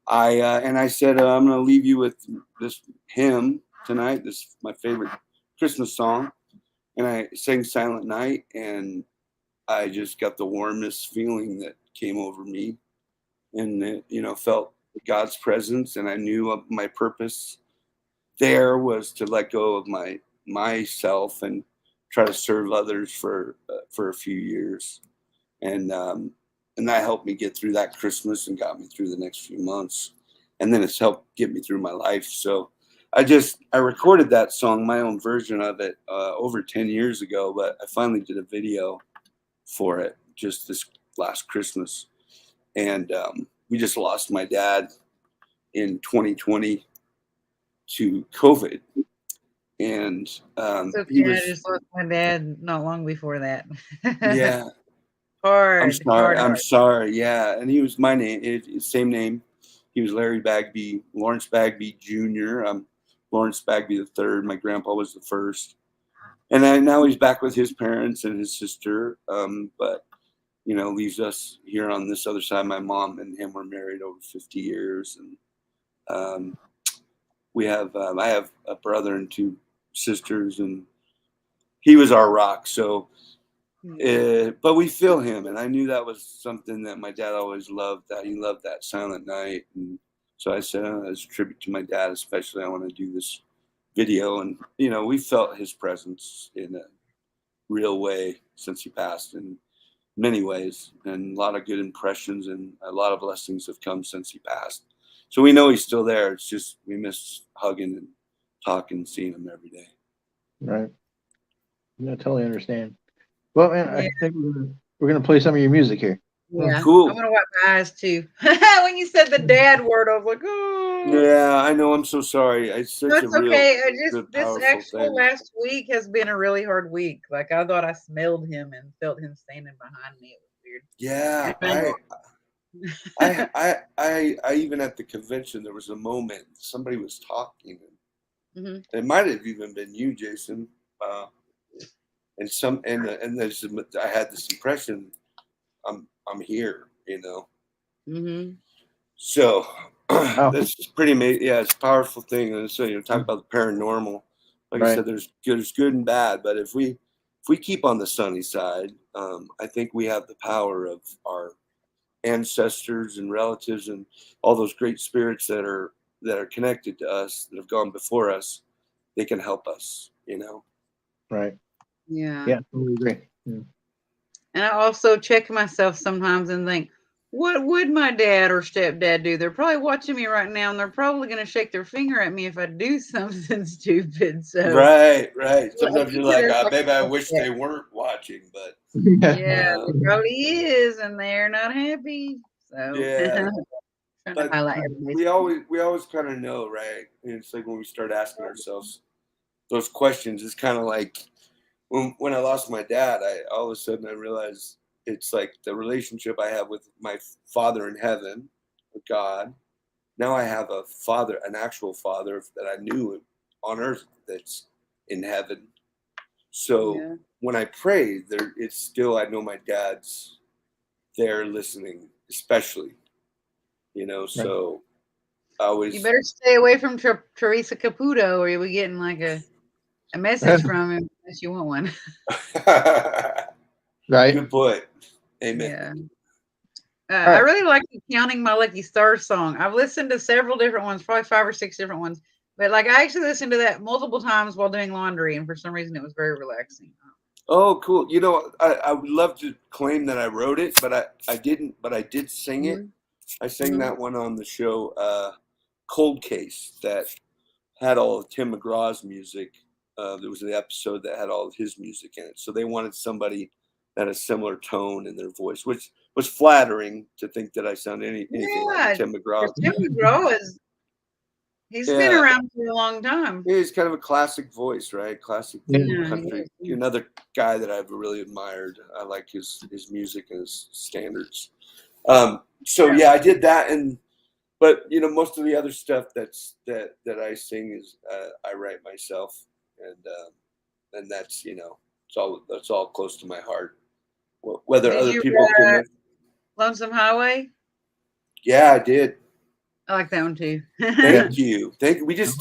I said, I'm gonna leave you with this hymn tonight. This is my favorite Christmas song, and I sang Silent Night, and I just got the warmest feeling that came over me, and felt God's presence, and I knew my purpose there was to let go of myself and try to serve others for a few years, and that helped me get through that Christmas and got me through the next few months, and then it's helped get me through my life. So I recorded that song, my own version of it, over 10 years ago, but I finally did a video for it just this last Christmas. And we just lost my dad in 2020 to COVID. And he was, I just lost my dad not long before that. yeah, hard. I'm sorry. Yeah. And he was my name, same name. He was Larry Bagby, Lawrence Bagby Jr. I'm Lawrence Bagby the third. My grandpa was the first. And now he's back with his parents and his sister. But, leaves us here on this other side. My mom and him were married over 50 years. And we have, I have a brother and two sisters, and he was our rock. So, but we feel him. And I knew that was something that my dad always loved, that he loved that silent night. And so I said, as a tribute to my dad, especially, I want to do this video. And, we felt his presence in a real way since he passed in many ways, and a lot of good impressions and a lot of blessings have come since he passed. So we know he's still there. It's just we miss hugging and talking and seeing him every day. Right. Yeah, I totally understand. Well, man, I think we're gonna play some of your music here. Yeah, cool. I'm gonna wipe my eyes too. When you said the dad word, I was like, oh. Yeah, I know. I'm so sorry. It's such a real, good, this actual thing. Last week has been a really hard week. Like I thought I smelled him and felt him standing behind me. It was weird. Yeah, I even at the convention there was a moment somebody was talking. And it might have even been you, Jason. And I had this impression. I'm here, So that's pretty amazing. Yeah, it's a powerful thing. And so talk about the paranormal. Like I said, there's good and bad. But if we keep on the sunny side, I think we have the power of our ancestors and relatives and all those great spirits that are connected to us, that have gone before us. They can help us. Right. Yeah. Yeah, totally agree. Yeah. And I also check myself sometimes and think, what would my dad or stepdad do? They're probably watching me right now, and they're probably going to shake their finger at me if I do something stupid. So right. Sometimes you're like, maybe I wish they weren't watching, but yeah, it probably is, and they're not happy. So yeah. But we always kind of know, right? And it's like when we start asking ourselves those questions, it's kind of like when I lost my dad, all of a sudden I realized it's like the relationship I have with my Father in heaven, with God. Now I have a father, an actual father that I knew on earth that's in heaven. So when I pray, it's still, I know my dad's there listening, especially, so I always. You better stay away from Teresa Caputo, or you'll be getting like a message from him unless you want one. Right. Good point. Amen. Yeah. I really like the Counting My Lucky Stars song. I've listened to several different ones, probably 5 or 6 different ones. But like I actually listened to that multiple times while doing laundry, and for some reason it was very relaxing. Oh, cool. I would love to claim that I wrote it, but I didn't, but I did sing it. I sang that one on the show, Cold Case, that had all of Tim McGraw's music. There was an episode that had all of his music in it. So they wanted somebody that had a similar tone in their voice, which was flattering to think that I sound anything like Tim McGraw. Tim McGraw he's been around for a long time. He's kind of a classic voice, right? Classic country. Another guy that I've really admired. I like his music and his standards. So I did that, but most of the other stuff that I sing is I write myself, and that's it's all close to my heart. Whether other people can. Lonesome Highway. Yeah, I did. I like that one too. Thank you. We just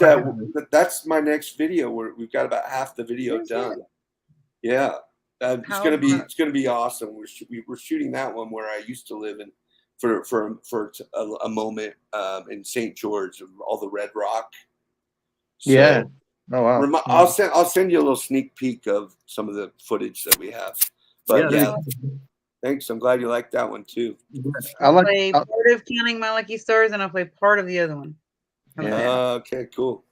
that's my next video where we've got about half the video done. Yeah, it's gonna be awesome. We're shooting that one where I used to live in for a moment in St. George, all the Red Rock. So, Oh wow. I'll send you a little sneak peek of some of the footage that we have. But yeah, thanks. I'm glad you liked that one too. I'll play part of Counting My Lucky Stars, and I'll play part of the other one. Okay, cool.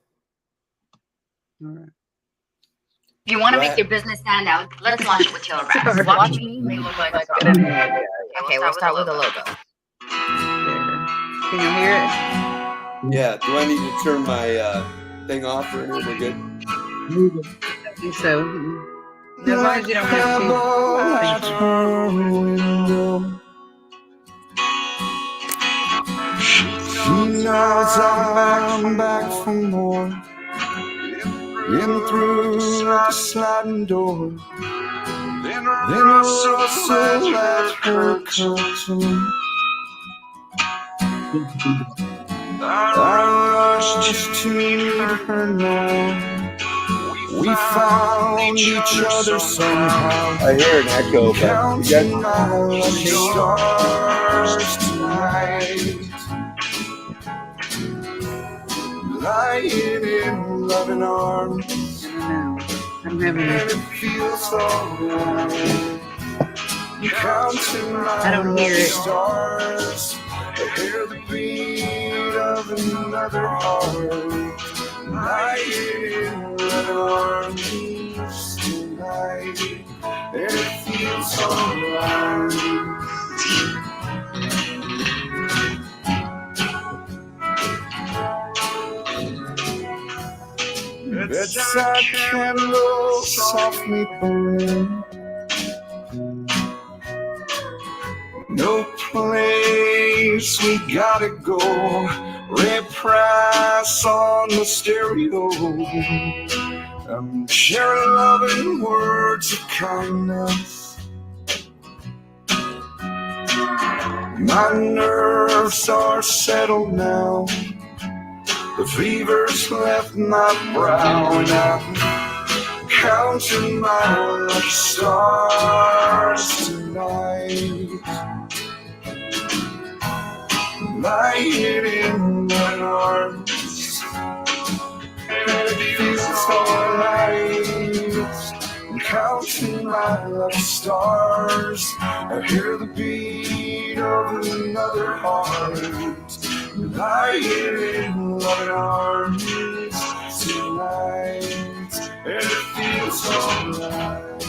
All right. If you want to make your business stand out, let's launch it with your raps. Watch me. They look like okay, we'll start with the logo. Can you hear it? Yeah. Do I need to turn my thing off or anything? We're good? I think so. As long as you don't have to. She knows I'm back for more. In through the sliding door. Then Russell let her come to me. I rushed to meet her now. We found each other somehow. I hear an echo, but Counting my lucky stars tonight. Lying in loving arms. I'm having And it feels alright. Counting I don't my hear it. stars. I hear the beat of another heart. Lying in loving arms tonight. And it feels alright. Bedside candle softly burning. No place we gotta go. Red price on the stereo. I'm sharing loving words of kindness. My nerves are settled now. The fever's left my brow, and I'm counting my lucky stars tonight. Lying in my arms, and it feels alright. I'm counting my lucky stars. I hear the beat of another heart. Lying in loving arms tonight, and it feels alright.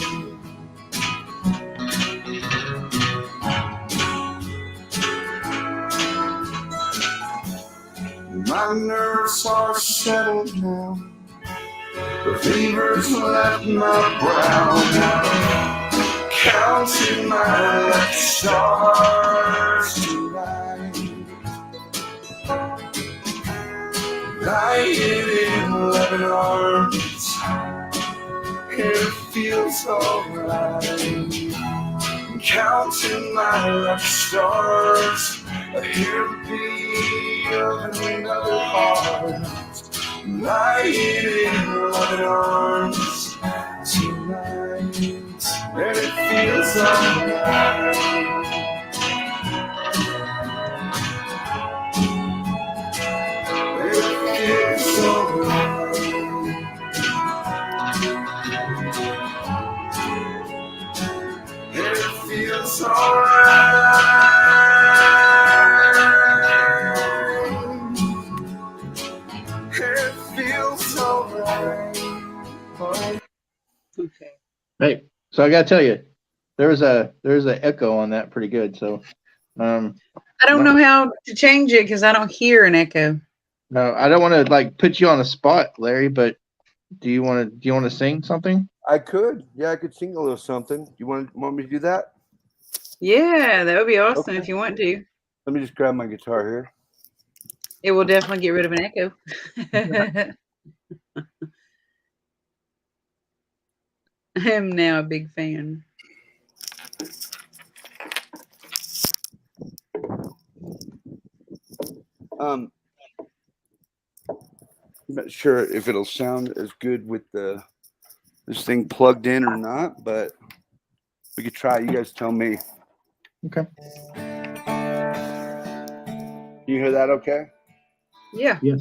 My nerves are settled now. The fever's left my brow now. Counting my lucky stars tonight. Lying in loving arms, and it feels alright. I'm counting my lucky stars. I hear the beat of another heart. Lying in loving arms tonight, and it feels alright. It's alright. It feels alright. It feels alright. Okay. Hey, so I gotta tell you, there's a echo on that pretty good. So I don't know how to change it because I don't hear an echo. no, I don't want to like put you on the spot, Larry, but do you want to sing something? I could. Yeah, I could sing a little something. You want me to do that? Yeah, that would be awesome Okay. if you want to. Let me just grab my guitar here. It will definitely get rid of an echo. I am now a big fan. I'm not sure if it'll sound as good with this thing plugged in or not, but we could try. You guys tell me. Okay. You hear that okay? Yeah. Yes.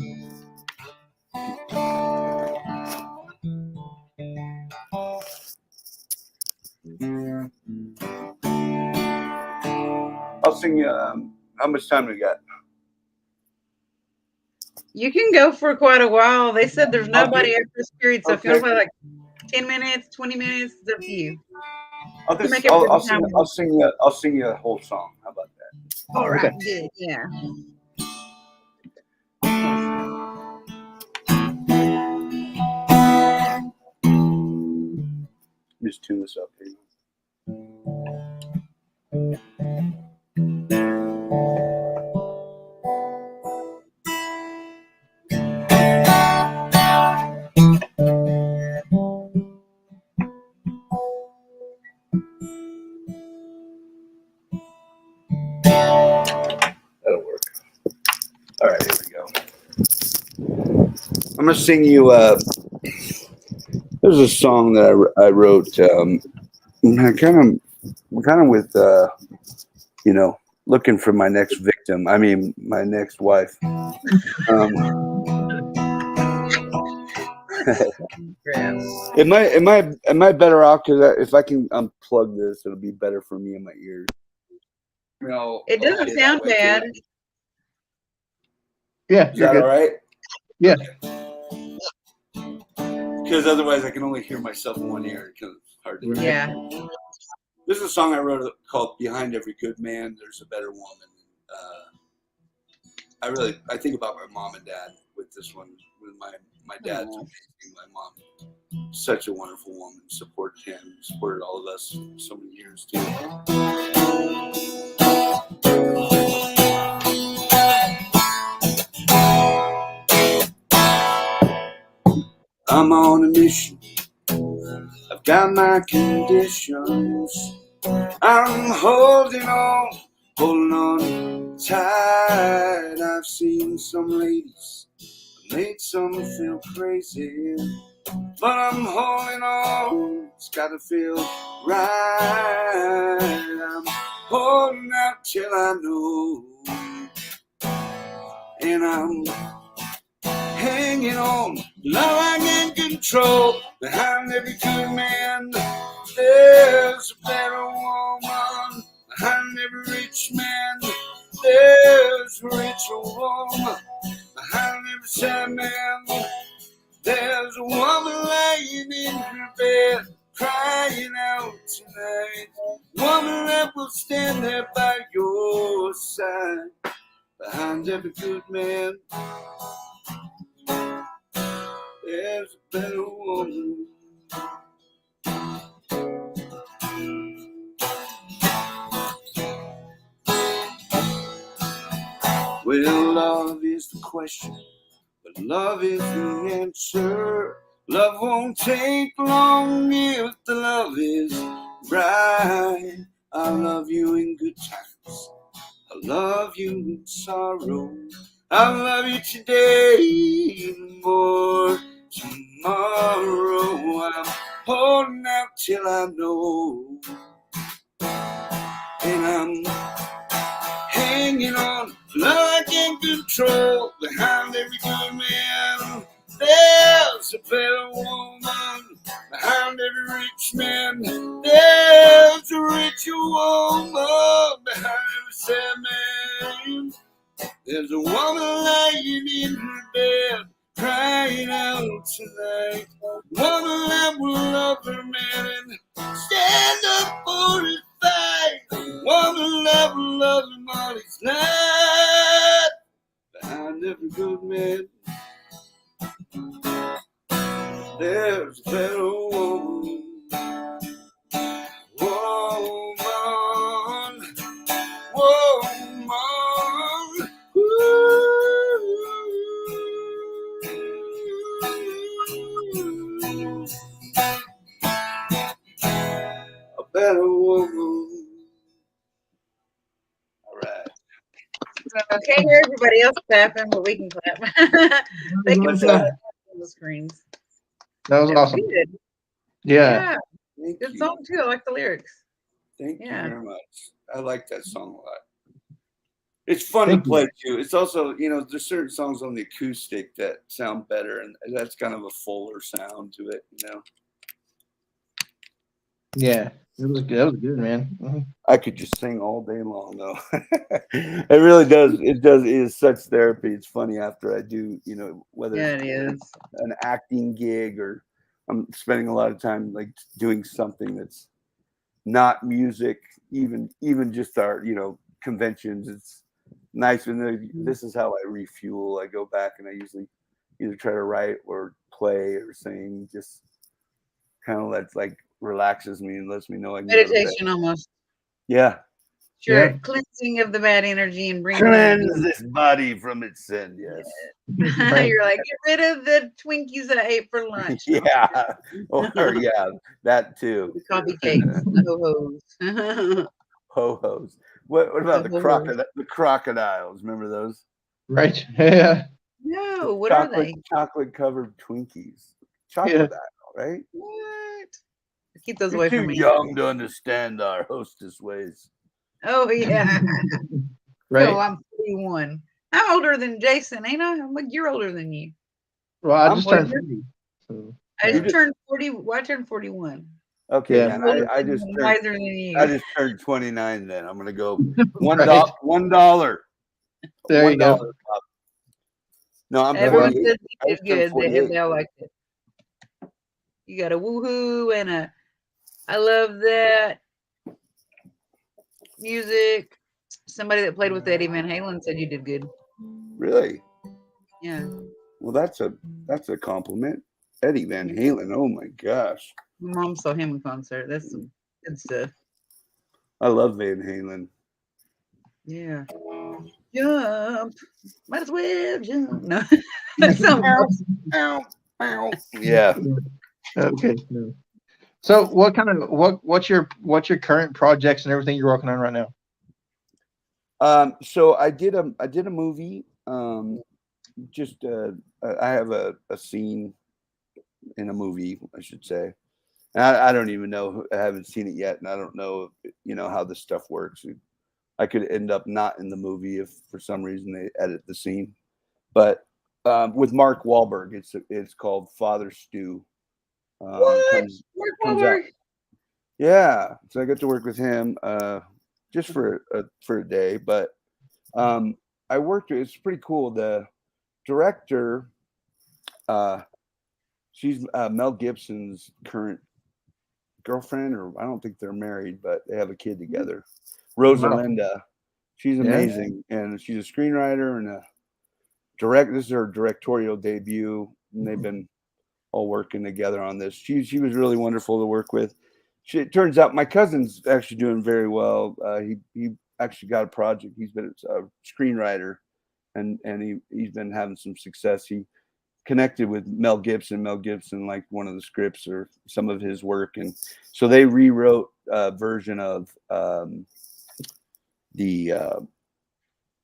sing you. How much time do we got? You can go for quite a while. They said there's nobody after this period, so if you want to Okay. play like 10 minutes, 20 minutes, it's up to you. I'll sing you a whole song. How about that? All right, Okay. good, yeah. Just tune this up here. That'll work. All right, here we go. I'm gonna sing you. There's a song that I wrote. Kind of with looking for my next victim. I mean, my next wife. Am I better off? Because if I can unplug this, it'll be better for me in my ears. No, it doesn't sound bad. Yeah, is you're that good. all right? Yeah. Because otherwise, I can only hear myself in one ear. Because it's hard to hear. Yeah. This is a song I wrote called "Behind Every Good Man, There's a Better Woman." I think about my mom and dad with this one. With my dad's amazing. My mom, such a wonderful woman, supported him, supported all of us for so many years too. I'm on a mission. I've got my conditions. I'm holding on tight. I've seen some ladies, made some feel crazy, but I'm holding on. It's gotta feel right. I'm holding out till I know, and I'm hanging on. Love I can control. Behind every good man, there's a better woman. Behind every rich man, there's a richer woman. Behind every sad man, there's a woman lying in her bed, crying out tonight. Woman that will stand there by your side. Behind every good man, there's a better woman. Well, love is the question, but love is the answer. Love won't take long if the love is right. I love you in good times. I love you in sorrow. I love you today more tomorrow. I'm holding out till I know, and I'm hanging on. Love I can control. Behind every good man, there's a better woman. Behind every rich man, there's a richer woman. Behind every sad man, there's a woman lying in her bed, crying out tonight. Woman that will love her man and stand up for his fight. Woman that will love him all his life. Behind every good man, there's a better woman. Woman, woman. A better woman. All right. Okay, hear everybody else clapping, but we can clap. They can see on the screens. That was awesome. Good. Yeah. Thank Good you. song too. I like the lyrics. Thank you Yeah. very much. I like that song a lot. It's fun Thank to play too. It's also, there's certain songs on the acoustic that sound better, and that's kind of a fuller sound to it, Yeah. It was good. That was good, man. Mhm. I could just sing all day long, though. It really does. It does. It is such therapy. It's funny after I do, whether Yeah, it's it is. an acting gig or I'm spending a lot of time like doing something that's not music, even just our, conventions. It's nice when this is how I refuel. I go back and I usually either try to write or play or sing. Just kind of relaxes me and lets me know I can go to bed. Meditation almost. Yeah. Sure, Yeah. cleansing of the bad energy and bringing Cleanse this body from its sin. Yes. Right. You're like, get rid of the Twinkies that I ate for lunch. Yeah. Or yeah, that too. The coffee cakes, the ho-hos. Ho-hos. What about The the ho-hos. crocodiles? Remember those? Right. Yeah. No, what are they? Chocolate covered Twinkies. Yeah. Chocolate, right? What? Keep those You're away too from me. young to understand our hostess ways. Oh yeah. Right. No, I'm 41. I'm older than Jason, ain't I? I'm like, you're older than you. Well, I I'm just turned older. 40. So, I yeah. just turned 40. Well, I turned 41. Okay, Yeah. and Older I than just you, turned wiser than you. I just turned 29 then. I'm gonna go Right. $1. There you $1. go. No, I'm Everyone 48. says I you just did turned good. 48. They all liked it. You got a woohoo and a I love that music. Somebody that played with Eddie Van Halen said you did good. Really? Yeah. Well, that's a compliment. Eddie Van Halen. Oh my gosh. My mom saw him in concert. That's some good stuff. I love Van Halen. Yeah. Jump. Might as well jump. No. That's something else. Ow, ow. Yeah. Okay. No. So, what's your current projects and everything you're working on right now? So I did a movie. Just I have a scene in a movie, I should say. And I don't even know. I haven't seen it yet, and I don't know, how this stuff works. I could end up not in the movie if for some reason they edit the scene. But with Mark Wahlberg, it's called Father Stew. What? Comes Mark out. Wahlberg? Yeah, so I got to work with him just for a day, but I worked. It's pretty cool. The director, she's Mel Gibson's current girlfriend, or I don't think they're married, but they have a kid together. Rosalinda, she's amazing, and she's a screenwriter and a This is her directorial debut, and they've been all working together on this. She was really wonderful to work with. It turns out my cousin's actually doing very well. He actually got a project. He's been a screenwriter, and he's been having some success. He connected with Mel Gibson. Mel Gibson liked one of the scripts or some of his work, and so they rewrote a version of the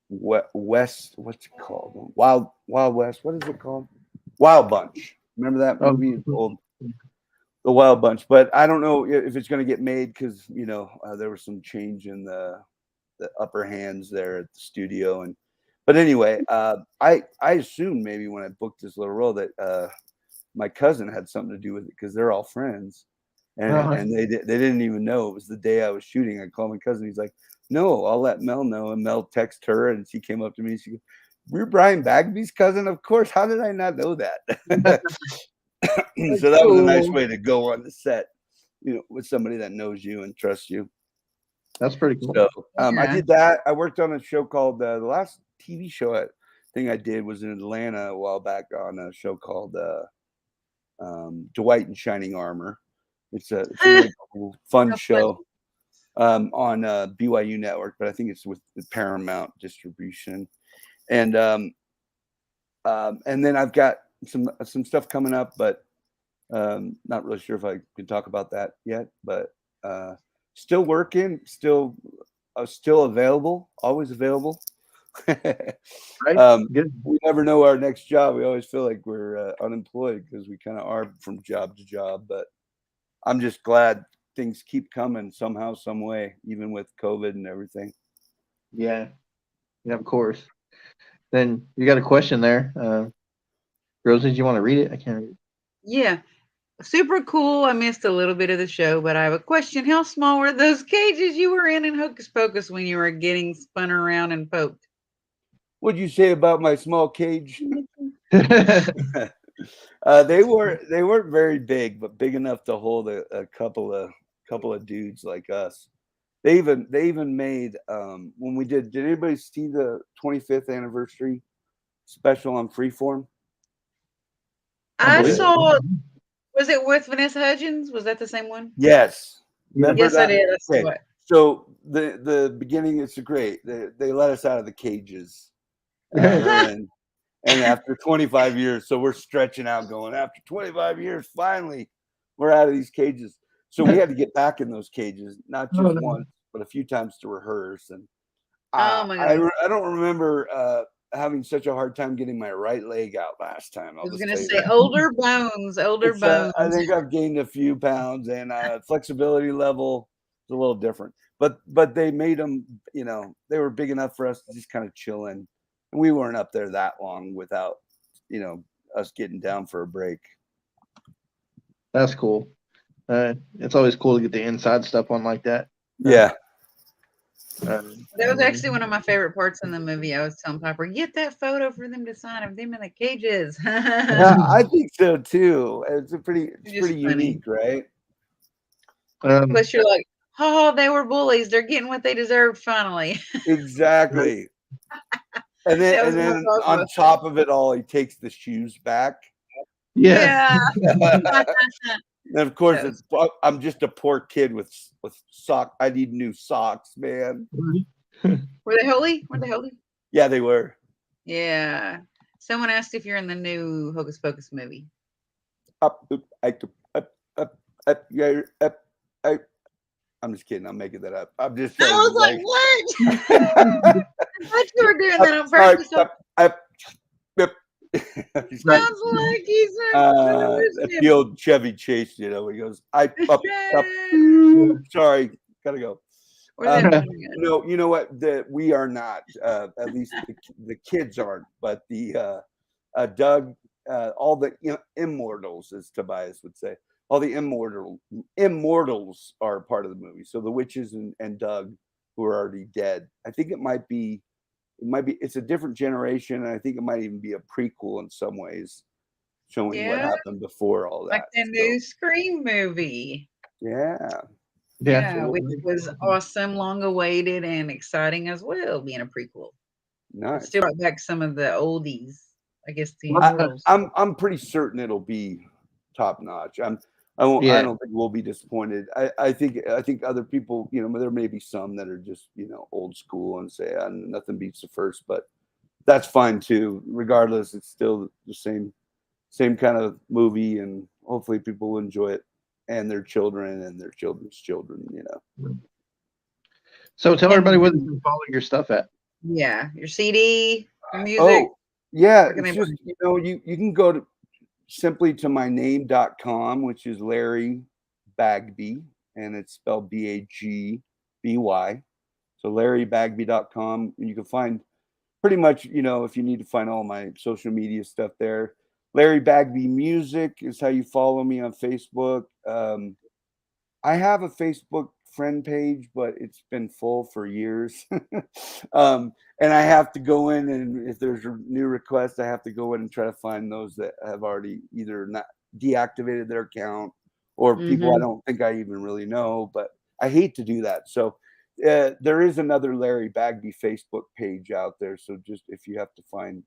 West. What's it called? Wild West. What is it called? Wild Bunch. Remember that movie? Old. The Wild Bunch, but I don't know if it's going to get made because there was some change in the upper hands there at the studio, but anyway, I assumed maybe when I booked this little role that my cousin had something to do with it because they're all friends, and they didn't even know it was the day I was shooting. I called my cousin. He's like, "No, I'll let Mel know," and Mel texted her, and she came up to me. And she goes, "You're Brian Bagby's cousin, of course. How did I not know that?" So that was a nice way to go on the set, with somebody that knows you and trusts you. That's pretty cool. So I did that. I worked on a show called the last TV show thing I did was in Atlanta a while back on a show called Dwight in Shining Armor. It's a really cool, fun show on BYU Network, but I think it's with the Paramount distribution. And then I've got some stuff coming up, but not really sure if I can talk about that yet. But still working, still available, always available. Right. Good. We never know our next job. We always feel like we're unemployed because we kind of are from job to job. But I'm just glad things keep coming somehow, some way, even with COVID and everything. Yeah, of course. Then you got a question there. Rosie, do you want to read it? I can't read it. Yeah. super cool. I missed a little bit of the show, but I have a question. How small were those cages you were in Hocus Pocus when you were getting spun around and poked? What'd you say about my small cage? They weren't very big, but big enough to hold a couple of dudes like us. They even made when we did anybody see the 25th anniversary special on Freeform? I believe so. saw. Was it with Vanessa Hudgens? Was that the same one? Yes. Remember Yes, that? I did. I saw Okay. it. So the beginning is great. They let us out of the cages. And after 25 years, so we're stretching out going, after 25 years, finally, we're out of these cages. So we had to get back in those cages, not just once, but a few times to rehearse. And Oh my God. I don't remember having such a hard time getting my right leg out last time. I was going to say older bones. I think I've gained a few pounds, and flexibility level is a little different. But they made them, they were big enough for us to just kind of chill in. And we weren't up there that long without, us getting down for a break. That's cool. It's always cool to get the inside stuff on like that. Yeah. That was actually one of my favorite parts in the movie. I was telling Piper, get that photo for them to sign of them in the cages. Yeah, I think so too. It's pretty funny. unique, right? Plus, you're like, oh, they were bullies. They're getting what they deserved finally. Exactly. And then on top of it all, he takes the shoes back. Yeah. And of course, I'm just a poor kid with sock. I need new socks, man. Were they holy? Were they holy? Yeah, they were. Yeah. Someone asked if you're in the new Hocus Pocus movie. I'm just kidding. I'm making that up. I'm just. I was like, what? I thought you were doing that on purpose. Sounds like he's the old Chevy Chase, he goes, sorry, gotta go. You know what? That we are not, at least the kids aren't, but the Doug, all the immortals, as Tobias would say, all the immortals are part of the movie. So the witches and Doug, who are already dead. I think it's a different generation, and I think it might even be a prequel in some ways, showing what happened before all that. Like the new Scream movie. Yeah, which was awesome, long awaited, and exciting as well, being a prequel. Nice. Still brought back some of the oldies, I guess. I'm pretty certain it'll be top notch. I don't think we'll be disappointed. I think other people, there may be some that are just, old school and say nothing beats the first, but that's fine too. Regardless, it's still the same kind of movie, and hopefully people will enjoy it, and their children and their children's children, So tell everybody where they can follow your stuff at. Yeah, your CD, your music. Oh, yeah. It's just, you can go to simply to myname.com, which is Larry Bagby, and it's spelled Bagby. So LarryBagby.com, and you can find pretty much, if you need to find all my social media stuff there. Larry Bagby Music is how you follow me on Facebook. I have a Facebook friend page, but it's been full for years. And I have to go in, and if there's a new request, I have to go in and try to find those that have already either not deactivated their account or people I don't think I even really know, but I hate to do that. So there is another Larry Bagby Facebook page out there. So just if you have to kind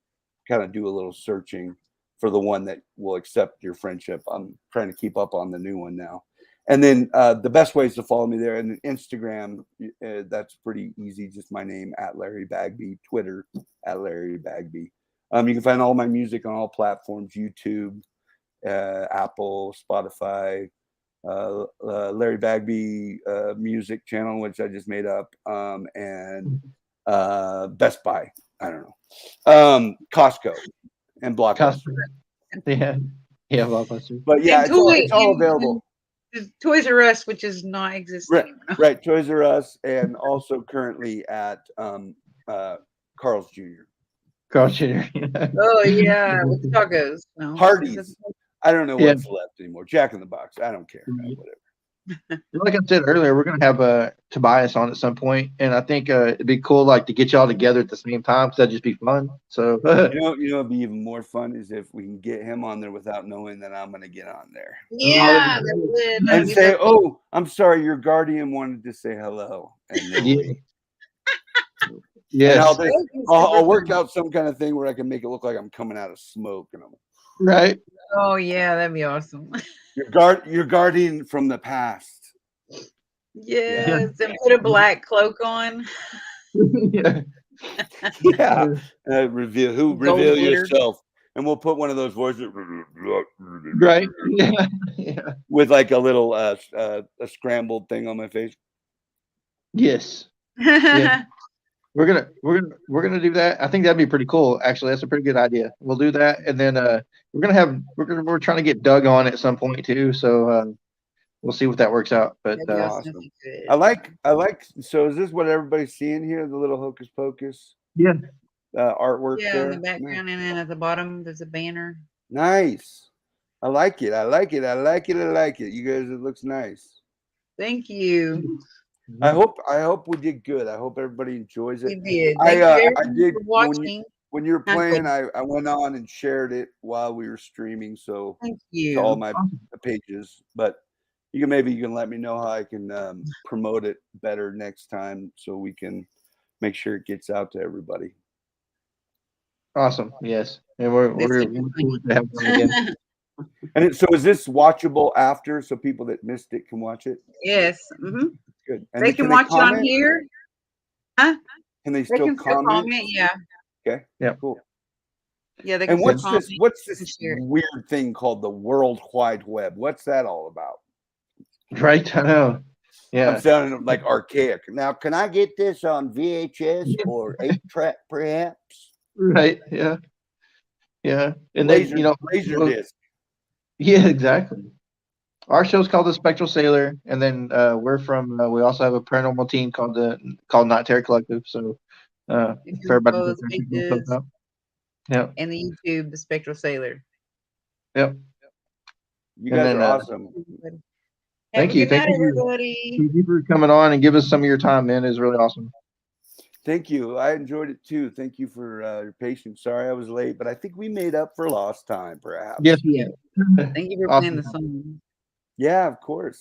of do a little searching for the one that will accept your friendship. I'm trying to keep up on the new one now. And then the best way is to follow me there. And Instagram, that's pretty easy. Just my name, @LarryBagby. Twitter, @LarryBagby. You can find all my music on all platforms: YouTube, Apple, Spotify, Larry Bagby music channel, which I just made up, and Best Buy. I don't know. Costco and Blockbuster. Yeah, Blockbuster. But yeah, it's all available. Toys R Us, which is not existing. Right, Toys R Us, and also currently at Carl's Jr. Carl's Jr. Oh yeah, with the tacos. No. Hardee's. I don't know Yeah. what's left anymore. Jack in the Box. I don't care. Whatever. Like I said earlier, we're gonna have Tobias on at some point, and I think it'd be cool like to get y'all together at the same time because that'd just be fun. So You know, it'd be even more fun is if we can get him on there without knowing that I'm gonna get on there. Yeah, that would. And say, "Oh, I'm sorry, your guardian wanted to say hello." And then yeah. Yes. I'll work out some kind of thing where I can make it look like I'm coming out of smoke, and I'm Right. Oh yeah, that'd be awesome. your guardian from the past. Yes, and put a black cloak on. Yeah. Yeah. Reveal glitter. yourself, and we'll put one of those voices. Right. Yeah. Yeah. With like a little a scrambled thing on my face. Yes. Yeah. We're gonna do that. I think that'd be pretty cool. Actually, that's a pretty good idea. We'll do that, and then we're trying to get Doug on at some point too. So we'll see what that works out. But awesome. I like. So is this what everybody's seeing here? The little Hocus Pocus. Yeah. Artwork Yeah, there. in the background, and then at the bottom there's a banner. Nice. I like it. I like it. I like it. I like it. You guys, it looks nice. Thank you. I hope we did good. I hope everybody enjoys it. We did. Thank you I did for watching. when you were playing. I went on and shared it while we were streaming. So thank you to all my pages. But you can let me know how I can promote it better next time, so we can make sure it gets out to everybody. Awesome. Yes, and we're looking forward to having them again. And so is this watchable after, so people that missed it can watch it? Yes. Mm-hmm. Good. And they can watch it on here. Huh? Can they still comment? Yeah. Okay. Yeah. Cool. Yeah. They can. And what's this weird thing called the World Wide Web? What's that all about? Right. I know. Yeah. I'm sounding like archaic. Now, can I get this on VHS or 8-track, perhaps? Right. Yeah. Yeah. And laser disc. Yeah. Exactly. Our show's called The Spectral Sailor, and then we also have a paranormal team called Not Terror Collective. So for everybody to yeah. And the YouTube, The Spectral Sailor. Yep. You guys are awesome. Thank you. Thank you, everybody. Thank you for coming on and give us some of your time, man. It was really awesome. Thank you. I enjoyed it too. Thank you for your patience. Sorry I was late, but I think we made up for lost time, perhaps. Yes. Yeah. Thank you for playing the song. Yeah, of course.